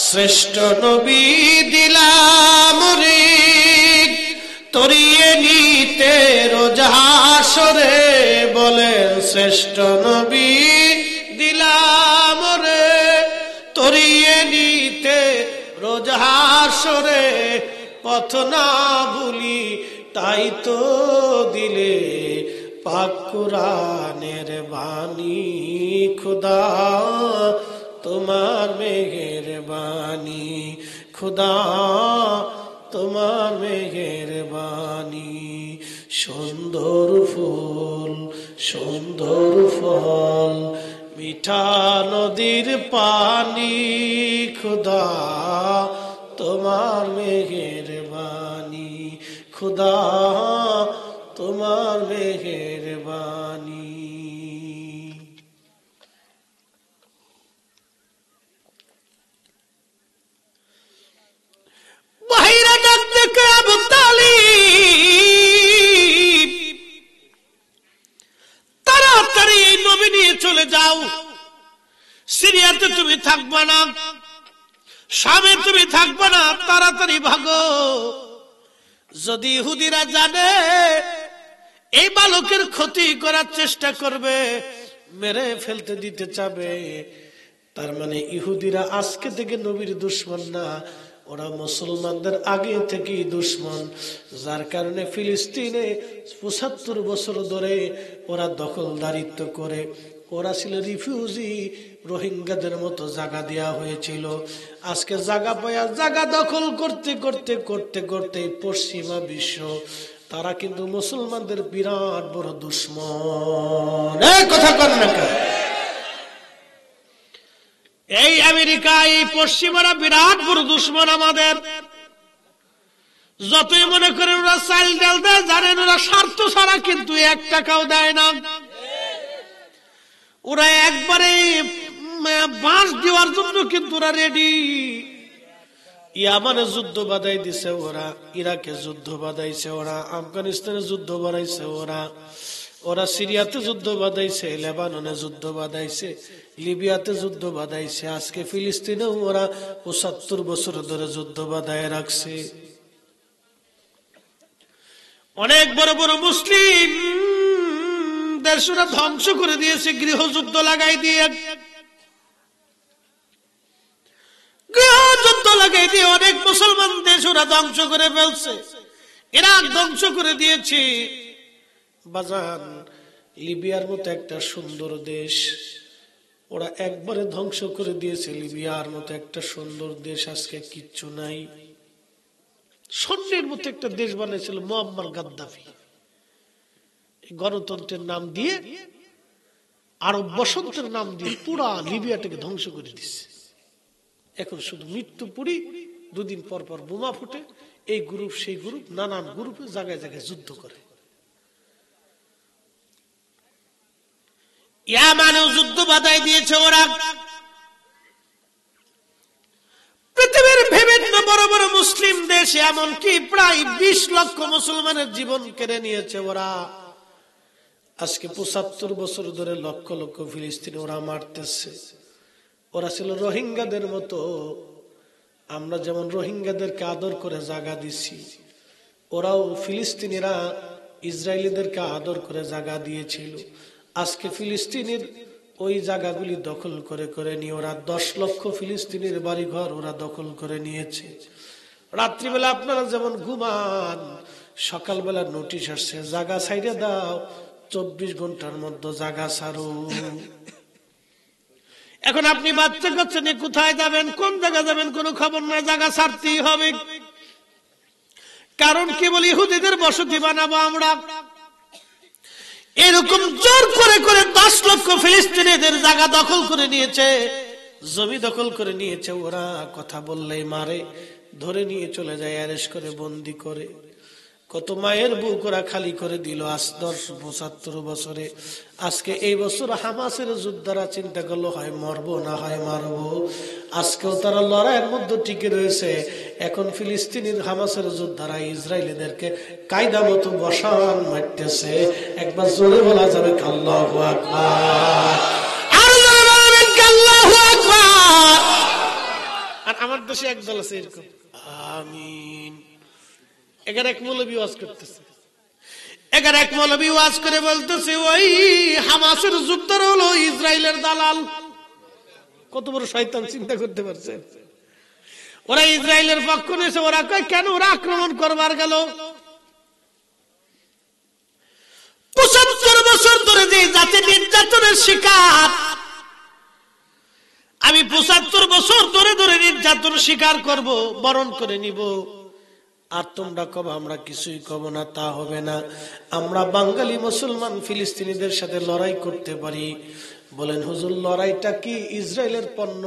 শ্রেষ্ঠ নবী দিলাম তরিয়ে নিতে রোজ হাসরে। বলেন শ্রেষ্ঠ নবী দিলাম তরিয়ে নিতে রোজ হাসরে। পথ না ভুলি তাই তো দিলে পাক কুরআনের বাণী। খুদা তোমার মেহেরবানি, খুদা তোমার মেহেরবানি। সুন্দর ফুল সুন্দর ফল মিঠা নদীর পানি, খুদা তোমার মেহেরবানি, খুদা তোমার মেহেরবানি। বাহিরা ডাক দেখে আবু তালিব, তাড়াতাড়ি এই নবী নিয়ে চলে যাও। সিরিয়াতে তুমি থাকবে না, শামে তুমি থাকবে না, তাড়াতাড়ি ভাগো। যদি ইহুদিরা জানে এই বালকের ক্ষতি করার চেষ্টা করবে, মেরে ফেলতে দিতে চাবে, তার মানে ইহুদিরা আজকে থেকে নবীর দুশমন না, ওরা মুসলমানদের আগে থেকেই দুশমন। যার কারণে ফিলিস্তিনে ৭৫ বছর ধরে ওরা দখলদারিত্ব করে। ওরা ছিল রিফিউজি, রোহিঙ্গাদের মতো জায়গা দেওয়া হয়েছিল। আজকে জায়গা পায়া জায়গা দখল করতে করতে করতে করতে পশ্চিমা বিশ্ব, তারা কিন্তু মুসলমানদের বিরাট বড় দুশমন। কথা কর না কেন? এই আমেরিকা, এই পশ্চিমারা বিরাট বড় দুশমন আমাদের। যতই মনে করেন ওরা চাল ডাল দেয়, জানেন ওরা স্বার্থ ছাড়া কিন্তু 1 টাকাও দেয় না। ওরা একবারে বাঁশ দেওয়ার জন্য কিন্তু ওরা রেডি। ইয়ামানে যুদ্ধ বাধাই দিছে ওরা, ইরাকে যুদ্ধ বাধাইছে ওরা, আফগানিস্তানে যুদ্ধ বাধাইছে ওরা, ওরা সিরিয়াতে যুদ্ধ বাধাইছে, লেবাননে যুদ্ধ বাধাইছে, লিবিয়াতে যুদ্ধ বাধাইছে, আজকে ফিলিস্তিনেও ওরা ৭৫ বছর ধরে যুদ্ধ বাধায় রাখছে। অনেক বড় বড় মুসলিম দেশ ওরা ধ্বংস করে দিয়েছে গৃহযুদ্ধ লাগাই দিয়ে, গৃহযুদ্ধ লাগাই দিয়ে অনেক মুসলমান দেশ ওরা ধ্বংস করে ফেলছে। ইরাক ধ্বংস করে দিয়েছে। বাজান, লিবিয়ার মতো একটা সুন্দর দেশ ওরা একবারে ধ্বংস করে দিয়েছে। লিবিয়ার মতো একটা সুন্দর দেশ আজকে কিচ্ছু নাই। স্বর্ণের মতো একটা দেশ বানিয়েছিল মুয়াম্মার গাদ্দাফি, গণতন্ত্রের নাম দিয়ে, আরব বসন্তের নাম দিয়ে পুরা লিবিয়াটাকে ধ্বংস করে দিচ্ছে। এখন শুধু মৃত্যু পুরি, দুদিন পর পর বোমা ফুটে, এই গ্রুপ সেই গ্রুপ, নানান গ্রুপে জায়গায় জায়গায় যুদ্ধ করে। ইয়ামানেও যুদ্ধ বাধাই দিয়েছে ওরা। পৃথিবীর বিভিন্ন বড় বড় মুসলিম দেশে এমনকি প্রায় ২০ লক্ষ মুসলমানের জীবন কেড়ে নিয়েছে ওরা। আজকে ৭৫ বছর ধরে লক্ষ লক্ষ ফিলিস্তিনি ওরা মারতেছে। ওরা ছিল রোহিঙ্গাদের মতো। আমরা যেমন রোহিঙ্গাদেরকে আদর করে জায়গা দিছি, ওরাও ফিলিস্তিনিরা ইসরায়েলিদেরকে আদর করে জায়গা দিয়েছিল। আজকে ফিলিস্তিনের ওই জায়গাগুলি দখল করে করে নিয়ে ওরা ১০ লক্ষ ফিলিস্তিনের বাড়িঘর ওরা দখল করে নিয়েছে। রাত্রিবেলা আপনারা যেমন ঘুমান, সকালবেলা নোটিশ আসছে জায়গা ছাইড়ে দাও, ২৪ ঘন্টার মধ্যে জায়গা ছাড়ো। এখন আপনি বাচ্চা কাচ্চা নিয়ে কোথায় যাবেন, কোন জায়গা যাবেন, কোনো খবর নাই, জায়গা ছাড়তেই হবে। কারণ কেবল ইহুদিদের বসতি বানাবো আমরা। এরকম জোর করে করে ১০ লক্ষ ফিলিস্তিনিদের জায়গা দখল করে নিয়েছে, জমি দখল করে নিয়েছে ওরা। কথা বললেই মারে, ধরে নিয়ে চলে যায়, অ্যারেস্ট করে বন্দি করে। কত মায়ের বুক ওরা খালি করে দিল আজ ৭৫ বছরে। আজকে এই বছর হামাসের যোদ্ধারা চিন্তা করলো হয় মরবো না হয় মারবো। আজকেও তারা লড়াইয়ের মধ্যে টিকে রয়েছে। এখন ফিলিস্তিনের হামাসের যোদ্ধারা ইসরায়েলিদেরকে কায়দা মতো বসান মারতেছে। একবার জোরে বলা যাবে আল্লাহু আকবার, আল্লাহু আকবার। আর আমার দেশে একদল আছে এরকম, আমিন। এখানে এক মৌলবী ওয়াজ করতেছে, এখানে এক মৌলবী ওয়াজ করে বলতেছে ওই হামাসের যোদ্ধারা হলো ইসরায়েলের দালাল। কত বড় শয়তান, চিন্তা করতে পারছেন? ওরা ইসরায়েলের পক্ষ নিয়েছে। ওরা কয় কেন ওরা আক্রমণ করবার গেল? ৭৫ বছর ধরে যে জাতি নির্যাতনের শিকার, আমি ৭৫ বছর ধরে ধরে নির্যাতন স্বীকার করব, বরণ করে নিব। আর তোমরা কব আমরা কিছুই কব না, তা হবে না। আমরা বাঙালি মুসলমান ফিলিস্তিনিদের সাথে লড়াই করতে পারি। বলেন হুজুর লড়াইটা কি? ইসরায়েলের পণ্য,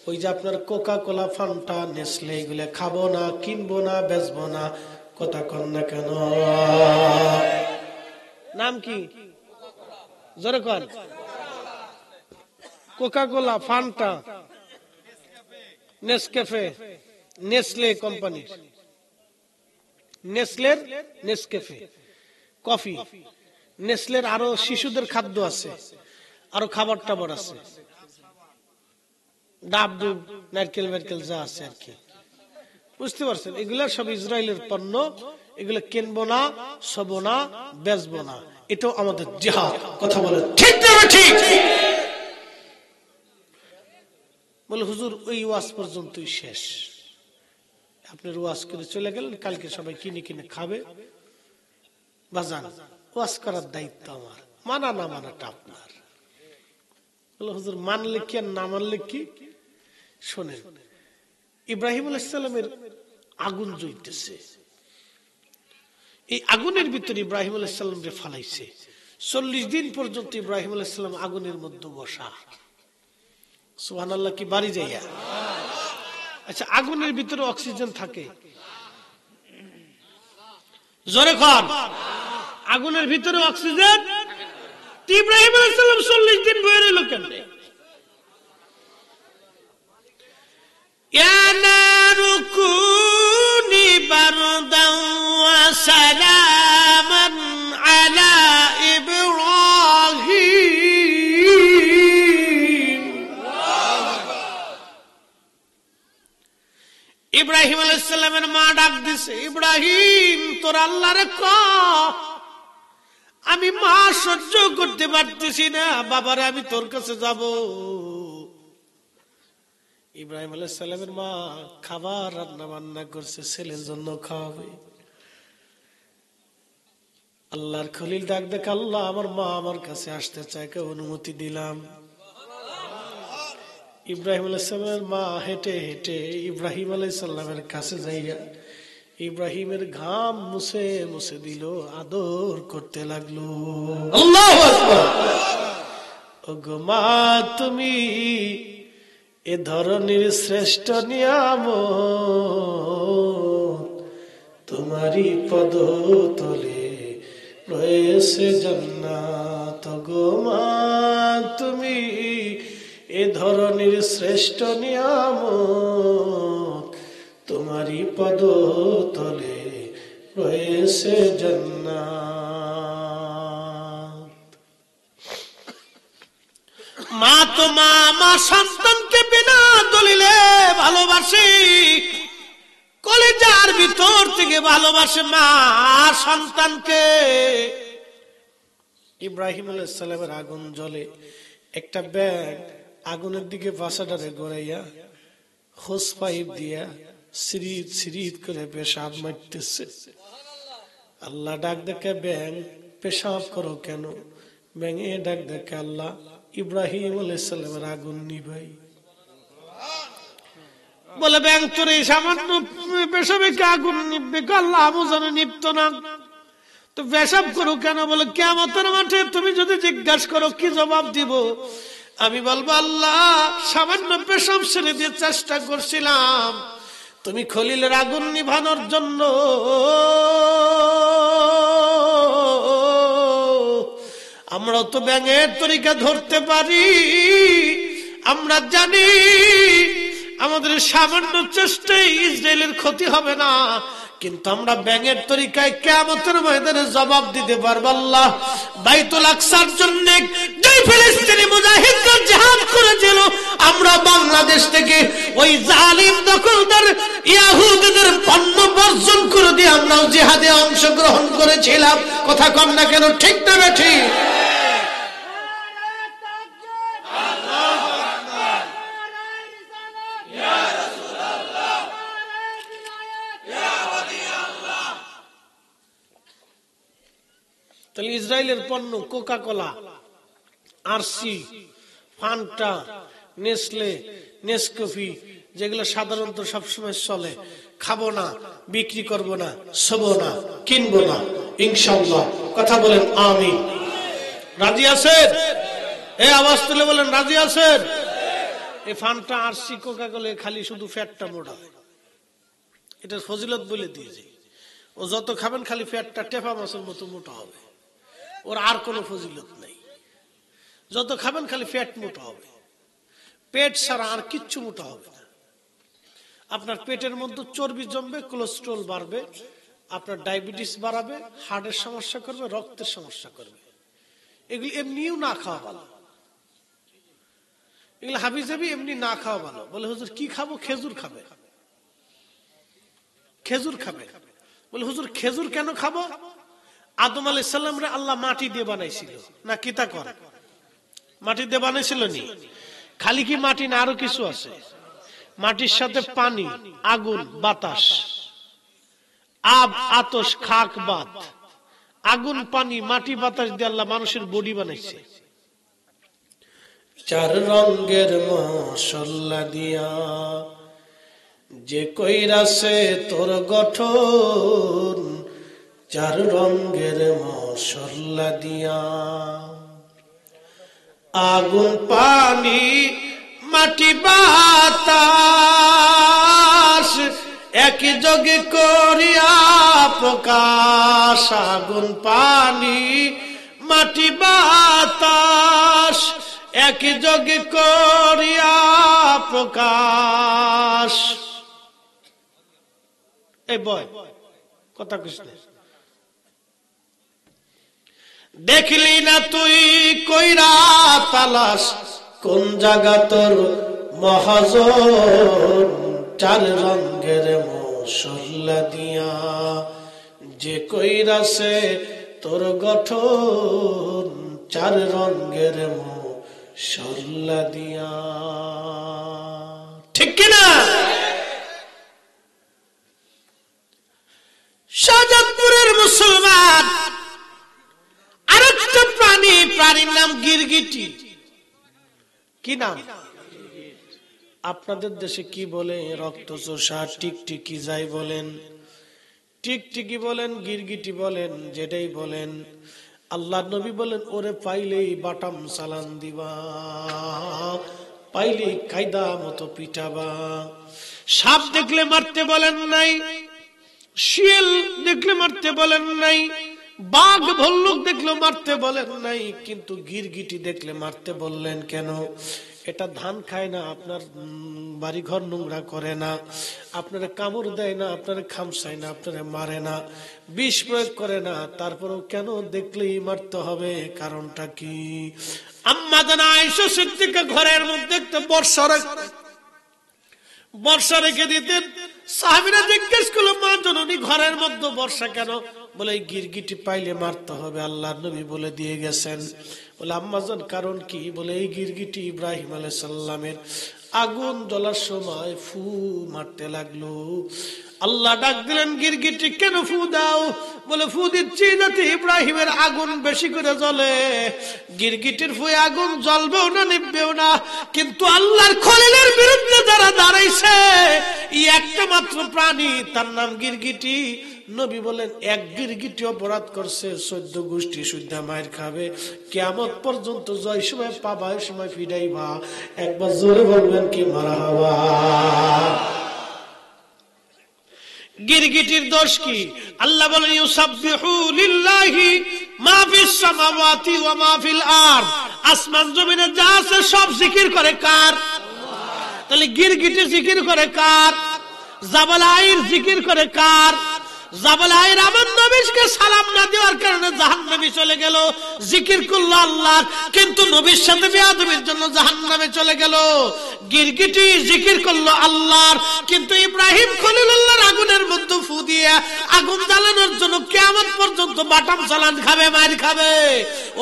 ওই যে আপনার কোকা কোলা, ফান্টা, নেসলে, এগুলো খাবো না, কিনবো না, বেচবো না। কথা কন না কেন? নাম কি? জোরে কন। Coca Cola, Fanta, Nescafe, Nestle কোম্পানির, নেসলের নেসক্যাফে কফি, নেসলের আরো শিশুদের খাদ্য আছে, আরো খাবার টাবার আছে, ডাব ডুব, নারকেল মারকেল যা আছে আর কি, বুঝতে পারছেন? এগুলা সব ইসরায়েলের পণ্য। এগুলো কিনবো না, ছবো না, বেচবো না। এটাও আমাদের জিহাদ। কথা বলে ঠিক না ঠিক? বলে হুজুর ওই ওয়াজ পর্যন্তই শেষ, আপনার ওয়াজ করে চলে গেলেন, কালকে সবাই কিনে কিনে খাবে। বাজান, ওয়াজ করার দায়িত্ব আমার, মানা না মানাটা আপনার। বলে হুজুর মানলে কি আর না মানলে কি? শোনেন, ইব্রাহিম আলাইহিস সালামের আগুন জ্বলতেছে, এই আগুনের ভিতরে ইব্রাহিম আলাইহিস সালামকে ফালাইছে। ৪০ দিন পর্যন্ত ইব্রাহিম আলাইহিস সালাম আগুনের মধ্যে বসা। সুবহানাল্লাহ কি বাড়ি যাইয়া? আচ্ছা, আগুনের ভিতরে অক্সিজেন থাকে? জোরে কর। আগুনের ভিতরে অক্সিজেন? ইব্রাহিম আলাইহিস সালাম ৪০ দিন বয়ে রইল কেন? ইব্রাহিম আলাইহিস সালামের মা ডাক দিছে, ইব্রাহিম তোর আল্লাহরে ক আমি মা সহ্য করতে পারতেছি না, বাবারে আমি তোর কাছে যাব। ইব্রাহিম আলাইহিস সালামের মা খাবার রান্না বান্না করছে, ছেলের জন্য খাওয়াবে। আল্লাহর খলিল ডাক দেখ, আল্লাহ আমার মা আমার কাছে আসতে চায়, কে অনুমতি দিলাম। ইব্রাহিম আলাইহিস সালামের মা হেঁটে হেঁটে ইব্রাহিম আলাইহিস সালামের কাছে যাইয়া ইব্রাহিমের ঘাম মুছে মুছে দিল, আদর করতে লাগলো। আল্লাহু আকবার। ওগো মা তুমি এ ধরনের শ্রেষ্ঠ নিয়ামত, তোমারই পদতলে রয়েছে জান্নাত। গো মা তুমি এ ধরনের শ্রেষ্ঠ নিয়ামত, তোমারই পদতলে রয়েছে জান্নাত। মা তো মা, মা সন্তানকে বিনা দলিলে ভালোবাসে, কলিজার ভিতর থেকে ভালোবাসে মা সন্তানকে। ইব্রাহিম আলাইহিস সালামের আগুন জ্বলে, একটা ব্যাগ আগুনের দিকে বাসাটারে গড়াইয়া হোস পাইপ দিয়া সিরিত সিরিত করে পেশাব মারতেছে। আল্লাহ ডাক দেখে, ব্যাং পেশাব করো কেন? ব্যাঙে ডাক দেখে, আল্লাহ ইব্রাহিম আলাইহিস সালামের আগুন নিভাই। বলে ব্যাং তোর এই সামান্য পেশাবে কে আগুন নিববে? আল্লাহ আমার যেন নিপ্ত না, তো পেশাব করো কেন? বলে কিয়ামতের মাঠে তুমি যদি জিজ্ঞাসা করো কি জবাব দিব? আমি বলবো, আল্লাহ সামান্য পেশাব ছেড়ে দিয়ে চেষ্টা করছিলাম, তুমি খলিলের আগুন নিভানোর জন্য আমরা তো ব্যাঙের তরিকা ধরতে পারি, আমরা জানি আমাদের সামান্য চেষ্টায় ইসরায়েলের ক্ষতি হবে না, কিন্তু আমরা ব্যাঙের তরিকায় কিয়ামতের ময়দানে জবাব দিতে পারবো। আল্লাহ বাইতুল আকসার জন্য যেই ফিলিস্তিনি মুজাহিদরা জিহাদ করেছিল, আমরা বাংলাদেশ থেকে ওই জালিম দখলদার ইহুদিদের পণ্য বর্জন করে দিয়ে আমরাও জিহাদে অংশগ্রহণ করেছিলাম। কথা কম না কেন, ঠিক না বেঠি? তাহলে ইসরায়েলের পণ্য Coca Cola, RC, Fanta, Nestle, Nescafe, যেগুলো সাধারণত সবসময় চলে, খাবো না, বিক্রি করব না, শোবো না, কিনবো না ইনশাআল্লাহ। কথা বলেন আমিন। রাজি আছেন? এই আওয়াজ তুলে বলেন রাজি আছেন? এই ফান্টা, আরসি, কোকা কোলা খালি শুধু ফ্যাটটা মোটা, এটার ফজিলত বলে দিয়েছে। ও যত খাবেন খালি ফ্যাটটা টেপা মাছের মতো মোটা হবে, ওর আর কোনো ফজিলত নেই। যত খাবেন খালি ফ্যাট মোটা হবে, পেট ছাড়া আর কিচ্ছু মোটা হবে না। আপনার পেটের মধ্যে চর্বি জমবে, কোলেস্ট্রল বাড়বে, আপনার ডায়াবেটিস বাড়াবে, হার্টের সমস্যা করবে, রক্তের সমস্যা করবে। এগুলি এমনিও না খাওয়া ভালো, এগুলো হাবিজাবি এমনি না খাওয়া ভালো। বলে হুজুর কি খাবো? খেজুর খাবে, খেজুর খাবে। বলে হুজুর খেজুর কেন খাবো? আদম আলাইহিস সালাম রে আল্লাহ মাটি দিয়ে বানাইছিল না, কি তা কর? মাটি দিয়ে বানাইছিল নি? খালি কি মাটি না, আরো কিছু আছে। মাটির সাথে পানি, আগুন, বাতাস, আব, আতশ, খাক, বাত, আগুন, পানি, মাটি, বাতাস দিয়ে আল্লাহ মানুষের বডি বানাইছে। চার রঙের মশলা দিয়া যে কইরাছে তোর গঠন, চার রঙের মশলা দিয়া, আগুন, পানি, মাটি, বাতাস একই যোগে করিয়া প্রকাশ। আগুন, পানি, মাটি, বাতাস একই যোগে করিয়া প্রকাশ। এই বয় কথা কৃষ্ণ, দেখলি না তুই কইরা তালাশ, কোন জায়গা তোর মহাজন চার রঙের মশলা দিয়া, যে কইরাছে তোর গঠন চার রঙের মশলা দিয়া। ঠিক কিনা? শাহজাদপুরের মুসলমান আরেকটা প্রাণীর নাম গিরগিটি। কি নাম? আপনাদের দেশে কি বলে? রক্তচোষা, টিকটিকি যাই বলেন, টিকটিকি বলেন, গিরগিটি বলেন, যেটাই বলেন, আল্লাহ নবী বলেন ওরে পাইলেই বাটাম চালান দিবা, পাইলেই কায়দা মতো পিটাবা। সাপ দেখলে মারতে বলেন নাই, শিয়াল দেখলে মারতে বলেন নাই, বাঘ ভল্লুক দেখলে মারতে বলেন নাই, কিন্তু গিরগিটি দেখলে মারতে বললেন কেন? এটা ধান খায় না, আপনার বাড়ি ঘর নোংরা করে না, আপনারা কামড় দেয় না, আপনারা খামসায় না, আপনারা মারে না, বিষ প্রয়োগ করে না, তারপরেও কেন দেখলেই মারতে হবে? কারণটা কি? আম্মা জানা আয়েশা সিদ্দিকা ঘরের মধ্যে একটা বর্ষা রেখে দিতেন। সাহাবীরা জিজ্ঞেস করলো, মা জননী ঘরের মধ্যে বর্ষা কেন? বলে এই গিরগিটি পাইলে মারতে হবে, আল্লাহর নবী বলে দিয়ে গেছেন। বলে আম্মাজান কারণ কি? বলে এই গিরগিটি ইব্রাহিম আলাইহিস সালামের আগুন জ্বলার সময় ফু মারতে লাগলো, আল্লাহ ডাক দিলেন গিরগিটি কেন ফু দাও? বলে ফু দিচ্ছি যাতে ইব্রাহিমের আগুন বেশি করে জ্বলে। গিরগিটির ফুয়ে আগুন জ্বলবেও না, নিভবেও না, কিন্তু আল্লাহর খলিলের বিরুদ্ধে যারা দাঁড়াইছে এই একটা মাত্র প্রাণী, তার নাম গিরগিটি। নবী বলেন এক গিরগিটি অপরাধ করছে 14 গোষ্ঠী সুদ্ধা মায়ের খাবে, কিয়ামত পর্যন্ত জয় সময় পাবা, ওই সময় ফিরাইবা। একবার জোরে বলবেন কি মারহাবা। গিরগিটির দোষ কি? আল্লাহ বলেন ইউসাব্বিহু লিল্লাহি মা ফিস সামাওয়াতি ওয়া মা ফিল আরদ, আসমান জমিনে যা আছে সব জিকির করে কার? তাহলে গিরগিটি জিকির করে কার? জাবাল আইর জিকির করে কার? জাবাল আইর আমার নবীকে সালাম না দেওয়ার কারণে জাহান্নামে চলে গেল, জিকির করলো আল্লাহ, কিন্তু নবীর সাথে বেয়াদবির জন্য জাহান্নামে চলে গেল। গিরগিটি জিকির করলো আল্লাহর, কিন্তু ইব্রাহিম খলিলুল্লাহর আগুনের মধ্যে ফু দিয়ে আগুন জ্বালানোর জন্য কিয়ামত পর্যন্ত বাটাম চালান খাবে, মার খাবে।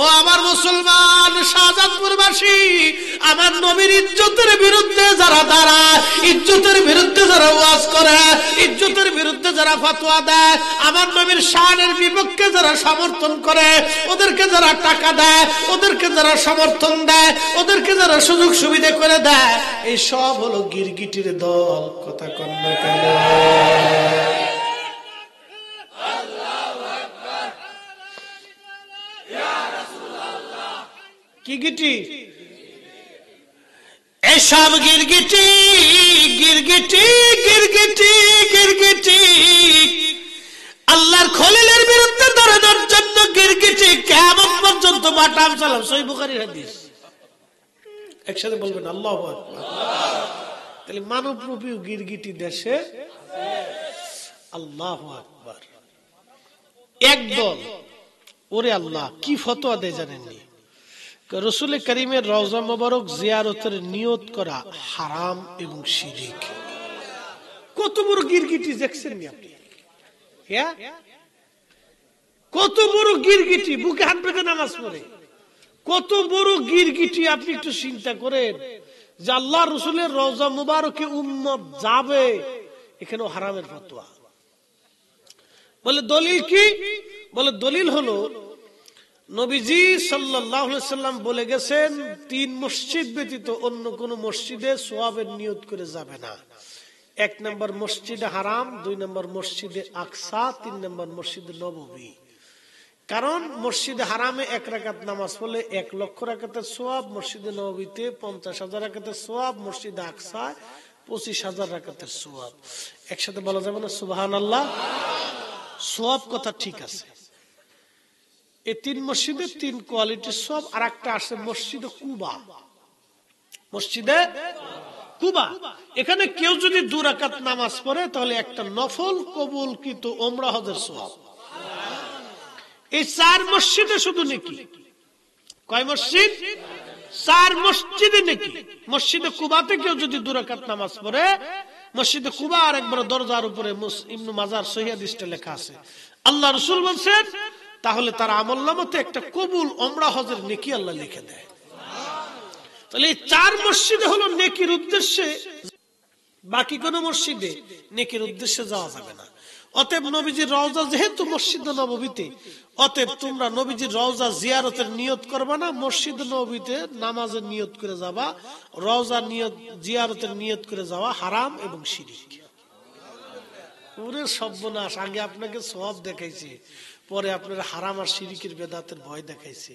ও আমার মুসলমান শাহজাদপুরবাসী, আমার নবীর ইজ্জতের বিরুদ্ধে যারা দাঁড়ায়, ইজ্জতের বিরুদ্ধে যারা ওয়াজ করে, ইজ্জতের বিরুদ্ধে যারা ফতোয়া দেয়, আমার নবীর শানের বিপক্ষে যারা সমর্থন করে, ওদেরকে যারা টাকা দেয়, ওদেরকে যারা সমর্থন দেয়, ওদেরকে যারা সুযোগ সুবিধা করে দেয়, এই সব হলো গিরগিটির দল। কথা কন না কেন? কি গিটি? এসব গিরগিটি গিরগিটি গিরগিটি গিরগিটি আল্লাহর খলিলের বিরুদ্ধে দাঁড়ানোর জন্য গিরগিটি কিয়ামত পর্যন্ত বাটাম চালাম। সহিহ বুখারীর হাদিস। একসাথে বলবেন আল্লাহু আকবার। তাহলে মানবরূপী গিরগিটি দেশে আল্লাহু আকবার। একদল ওরে আল্লাহ কি ফতোয়া দেয় জানেননি? রাসূল কারীমের রওজা মোবারক জিয়ারতের নিয়ত করা হারাম এবং শিরক। কত বড় গিরগিটি দেখছেন নি আপনি? কত বড় গিরগিটি বুকে হাত রেখে নামাজ পড়ে, কত বড় গিরগিটি। আপনি একটু চিন্তা করেন যে আল্লাহ রাসূলের রওজা মুবারকে উম্মত যাবে, এখানেও হারামের ফতোয়া। বলে দলিল কি? বলে দলিল হলো নবীজি সাল্লাল্লাহু আলাইহি সাল্লাম বলে গেছেন 3 মসজিদ ব্যতীত অন্য কোন মসজিদে সওয়াবের নিয়ত করে যাবে না। 1 নম্বর মসজিদে হারাম, 2 নম্বর মসজিদে আকসা, 3 নম্বর মসজিদে নববী। কারণ মসজিদে হারামে 1 রাকাত নামাজ পড়লে 1 লক্ষ রাকাতের সওয়াব, মসজিদে নববীতে 50,000 রাকাতের সওয়াব, মসজিদে আকসায় 25,000 রাকাতের সওয়াব। একসাথে বলা যাবে না সুবহানাল্লাহ? সওয়াব কথা ঠিক আছে। এই 3 মসজিদে 3 কোয়ালিটির সওয়াব। আর একটা আছে মসজিদে কুবা। মসজিদে কুবা, এখানে কেউ যদি 2 রাকাত নামাজ পড়ে তাহলে একটা নফল কবুলকৃত উমরা হজের সওয়াব। এই 4 মসজিদে শুধু নেকি। কয় মসজিদ? 4 মসজিদে নেকি। মসজিদে কুবাতে কেউ যদি 2 রাকাত নামাজ পড়ে মসজিদে কুবার একবার দরজার উপরে ইবনে মাজার সহিহ হাদিসে লেখা আছে, আল্লাহ রাসূল বলেন তাহলে তার আমলনামাতে একটা কবুল ওমরা হজের নেকি আল্লাহ লিখে দেয়। তাহলে এই 4 মসজিদে হলো নেকির উদ্দেশ্যে, বাকি কোন মসজিদে নেকির উদ্দেশ্যে যাওয়া যাবে না। অতএব নবীজির রওজা যেহেতু মসজিদে নববীতে, অতএব তোমরা নবীজির রওজা জিয়ারতের নিয়ত করবা না, মসজিদে নববীতে নামাজের নিয়ত করে যাবা। রওজা নিয়ত জিয়ারতের নিয়ত করে যাওয়া হারাম এবং শিরক। ওরে সর্বনাশ, আগে আপনাকে সওয়াব দেখাইছে, পরে আপনারা হারাম আর শিরকের বেদাতের ভয় দেখাইছে।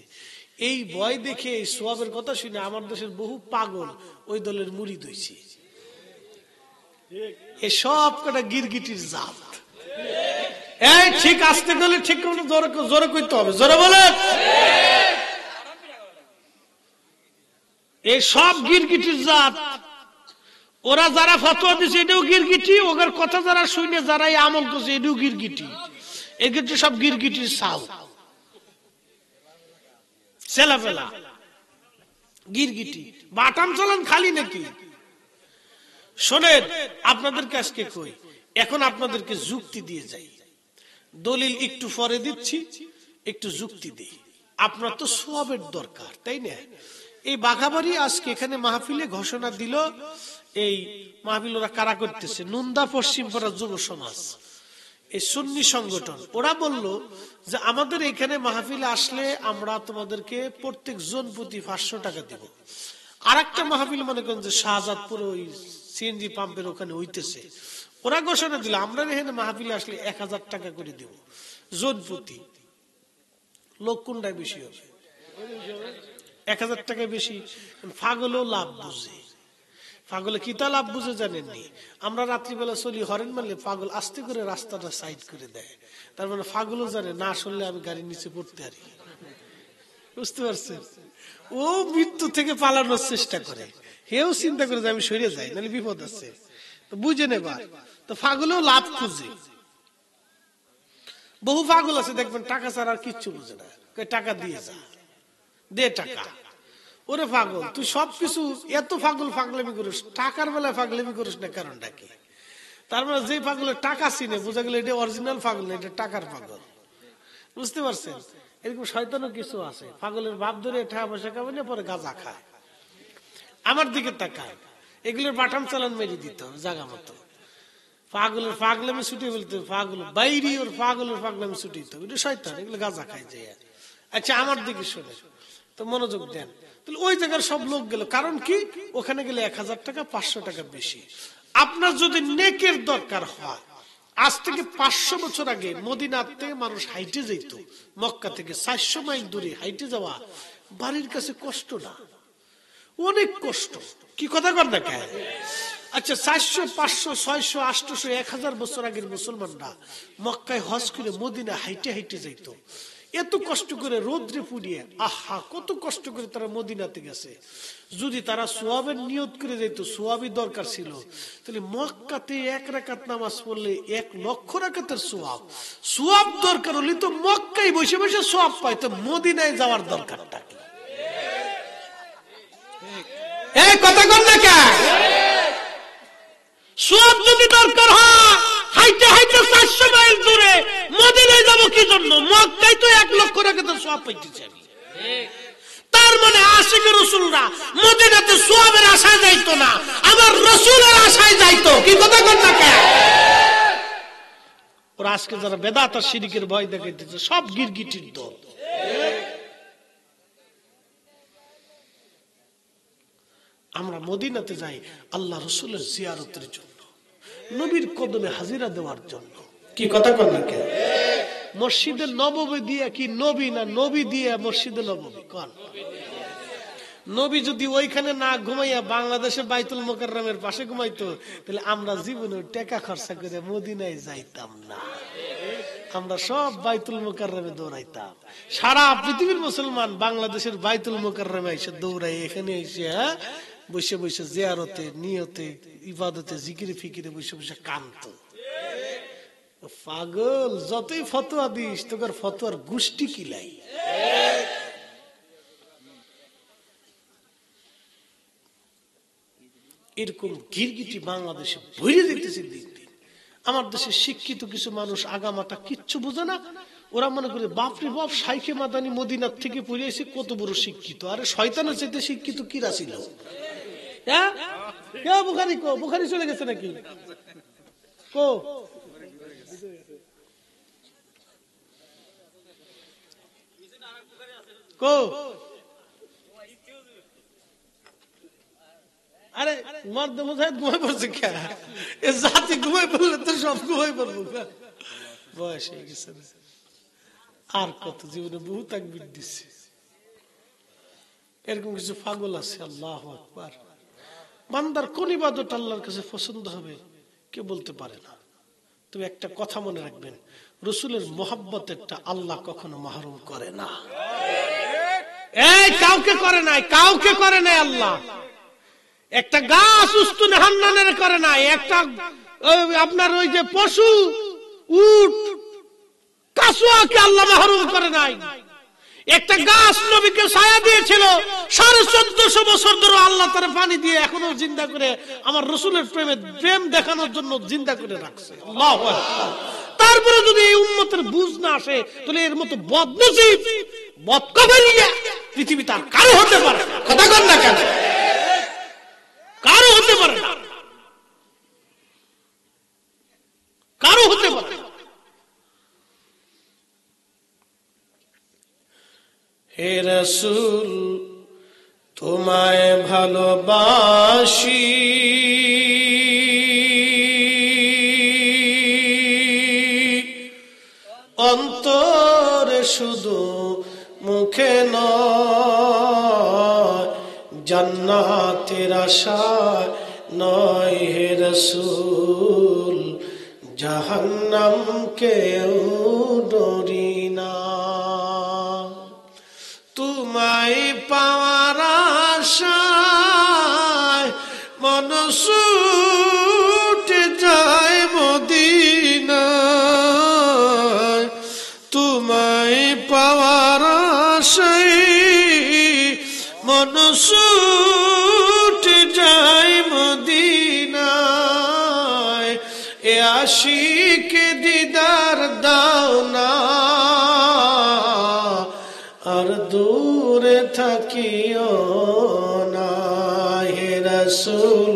এই ভয় দেখে এই সওয়াবের কথা শুনে আমার দেশের বহু পাগল ওই দলের মুরিদ হইছে। এই সব কটা গিরগিটির জাত। এই ঠিক আসতে গেলে ঠিক জোরে কইতে হবে, জোরে বলেন। এই সব গিরগিটির জাত। ওরা যারা ফতোয়া দিছে এটাও গিরগিটি, ওদের কথা যারা শুনে যারা আমল করছে এটাও গিরগিটি। এগুলো সব গিরগিটির সাউ ছেলেপেলা, গিরগিটি। বাটাম চালান খালি নাকি? শোনেন, আপনাদেরকে আজকে কই, এখন আপনাদেরকে যুক্তি দিয়ে যাই। দলিল একটু পরে দিচ্ছি, একটু যুক্তি দিই। আপনার তো সওয়াবের দরকার, তাই না? এই বাঘাবাড়ি আজকে এখানে মাহফিলে ঘোষণা দিল, এই মাহফিল ওরা কারা করতেছে, নুন্দা পশ্চিমপাড়া যুব সমাজ, এই সুন্নি সংগঠন। ওরা বলল যে আমাদের এখানে মাহফিলে আসলে আমরা তোমাদেরকে প্রত্যেক জন প্রতি 500 টাকা দিব। আর একটা মাহফিল মনে করেন যে শাহজাদপুর ওই সিএনজি পাম্পের ওখানে হইতেছে, ওরা ঘোষণা দিল আমরা এখানে মাহফিলে আসলে 1000 টাকা করে দিব জন প্রতি। লোক কোনটাই বেশি হবে? 1000 টাকা বেশি। পাগলও লাভ বুঝে। পাগলে কি তা লাভ বুঝে জানেননি? আমরা রাত্রিবেলা চলি হরেন মারলে পাগল আস্তে করে রাস্তাটা সাইড করে দেয়। তার মানে পাগলও জানে না শুনলে আমি গাড়ির নিচে পড়তে পারি। বুঝতে পারছেন? ও মৃত্যু থেকে পালানোর চেষ্টা করে, হেও চিন্তা করে যে আমি সরে যাই, নাহলে বিপদ আছে। তো বুঝে নেবার তো পাগলেও লাভ খুঁজে। বহু পাগল আছে দেখবেন টাকা ছাড়া আর কিচ্ছু বুঝে না, টাকা দিয়ে যা, দে টাকা। ওরে পাগল, তুই সবকিছু এত পাগলামি করিস, টাকার বেলায় পাগলামি করিস না, কারণটা কি? তার মানে যে পাগলের টাকা চিনে বোঝা গেল এটা অরিজিনাল পাগল না, এটা টাকার পাগল। বুঝতে পারছেন? এরকম শয়তানও কিছু আছে, পাগলের বাপ ধরে টাকা পয়সা কামাই পরে গাঁজা খায়। আমার দিকে তাকায়, এগুলোর বাটাম চালান মেরে দিতে হবে জায়গা মতো। পাগলের পাগলামি ছুটে বলতে পাগল বাইরে, ওর পাগলের পাগলামি ছুটে দিতে হবে, এটা শয়তান, এগুলো গাঁজা খায় যায়। আচ্ছা আমার দিকে শোনে তো মনোযোগ দেন। তাহলে ওই জায়গার সব লোক গেল, কারণ কি? ওখানে গেলে 1000 টাকা 500 টাকা বেশি। আপনার যদি নেকের দরকার হয়, আজ থেকে 500 বছর আগে মদিনার থেকে মানুষ হাইটে যেত, মক্কা থেকে 400 মাইল দূরে হাইটে যাওয়া বাড়ির কাছে কষ্ট না, অনেক কষ্ট। কি কথা কর না কেন? আচ্ছা 400 500 600 800 1000 বছর আগের মুসলমানরা মক্কায় হজ করে মদিনা হাইটে হাইটে যাইত, এত কষ্ট করে রোদ্রে পুড়িয়ে, আহা কত কষ্ট করে তারা মদিনাতে গেছে। যদি তারা সোয়াবের নিয়ত করে যেত, সোয়াবই দরকার ছিল, তাহলে মক্কাতে 1 রাকাত নামাজ পড়লে 1 লক্ষ রাকাতের সোয়াব। সোয়াব দরকার হলে তো মক্কায় বসে বসে সোয়াব পায়, তো মদিনায় যাওয়ার দরকারটা কি? এই কথা কর না কেন? সোয়াব যদি দরকার হয় হাইটে হাইটে 400 মাইল দূরে মদিনায় যাব কি জন্য? মক্কায় তো 1 লক্ষ রাকাতের সোয়াব পাইতেছে। তার মানে আশিকের রাসূলরা মদিনাতে সোয়াবের আশায় যাইতো না, আমার রাসূলের আশায় যাইতো। কি কথা কর না কেন? ওরা আজকে যারা বেদাত আর শিরকের ভয় দেখাইতেছে সব গিরগিটির দল। আমরা মদিনাতে যাই আল্লাহ রাসূলের জিয়ারতের জন্য, নবীর কদমে হাজিরা দেওয়ার জন্য। কি কথা কর না কেন? মসজিদে নববী দিয়ে কি নবী না নবী দিয়ে মসজিদে নববী কোন? নবী যদি ওইখানে না ঘুমাইয়া বাংলাদেশে বাইতুল মুকাররমের পাশে ঘুমাইতো, তাহলে আমরা জীবনে টাকা খরচা করে মদিনায় যাইতাম না, আমরা সব বাইতুল মুকাররমে দৌড়াইতাম। সারা পৃথিবীর মুসলমান বাংলাদেশের বাইতুল মুকাররমে এসে দৌড়াই, এখানে এসে বসে বসে জিয়ারতে নিয়তে ইবাদতে জিকিরে ফিকিরে বসে বসে কান্ত। পাগল, যতই ফতোয়া দিস তোর ফতোয়ার গোষ্ঠী কিলাই। এরকম গিরগিটি বাংলাদেশে ভরে দিতেছে দিন দিন। আমার দেশে শিক্ষিত কিছু মানুষ আগামাতা কিচ্ছু বোঝে না, ওরা মনে করে বাপরে বাপ শাইখে মাদানি মদিনার থেকে পড়ে এসে কত বড় শিক্ষিত। আরে শয়তানের চাইতে শিক্ষিত কি ছিল? হ্যাঁ, বুখারী কো, বুখারী চলে গেছে নাকি? কো কো আরে মর্দ মুজাহিদ ঘুমাই পড়ছে কে? এ জাতি ঘুমাই পড়লে তো সব ঘুমাই পড়বো। বয়স হয়ে গেছে, আর কত জীবনে বহু তাকবীর দিচ্ছে। এরকম কিছু পাগল আছে। আল্লাহু আকবার। বান্দার কোন ইবাদত আল্লাহর কাছে পছন্দ হবে কে বলতে পারে না। তুমি একটা কথা মনে রাখবেন, রাসূলের মহব্বতেরটা আল্লাহ কখনো মাহরুম করে না। এই কাউকে করে নাই, কাউকে করে নাই আল্লাহ। একটা গাছ উস্তুনে হান্নানের করে নাই, একটা আপনার ওই যে পশু উট কাসুয়াকে আল্লাহ মাহরুম করে নাই। একটা গাছ নবীকে ছায়া দিয়েছিল 1450 বছর ধরে, আল্লাহ তার পানি দিয়ে এখনো জিন্দা করে আমার রাসূলের প্রেম দেখানোর জন্য জিন্দা করে রাখছে। আল্লাহু আকবার। তারপরে যদি এই উম্মতের বুঝ না আসে, তাহলে এর মতো বদনসিব বদকবলিয়া পৃথিবীতে আর কারো হতে পারে না। কথা কন না কেন? কারো হতে পারে না, কারো হতে পারে না। হে রাসূল তোমায় ভালোবাসি, অন্তরে শুধু মুখে নয়, জান্নাতের আশায় নয় হে রাসূল, জাহান্নামকেও ডরি না। তোমায় পাওয়ার আশায় মন ছুটে যায় মদিনায়, তোমায় পাওয়ার আশায় মন ছুটে যায় মদিনায়, এ আশিকে দিদার দাও না, আর দূরে থাকিও না। হে রাসূল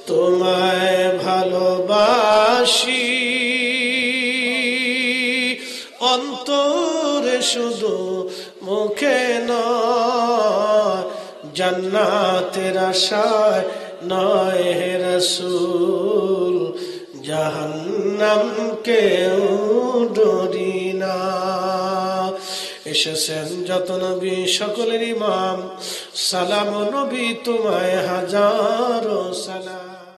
তোমায় ভালোবাসি, অন্তরে শুধু মুখে নয়, জান্নাতের আশায় নয় হে রাসূল, জাহান্নামকেও ডরি না। এসেছেন যত নবী সকলের ইমাম, সালাম নবী তোমায় হাজারো সালাম।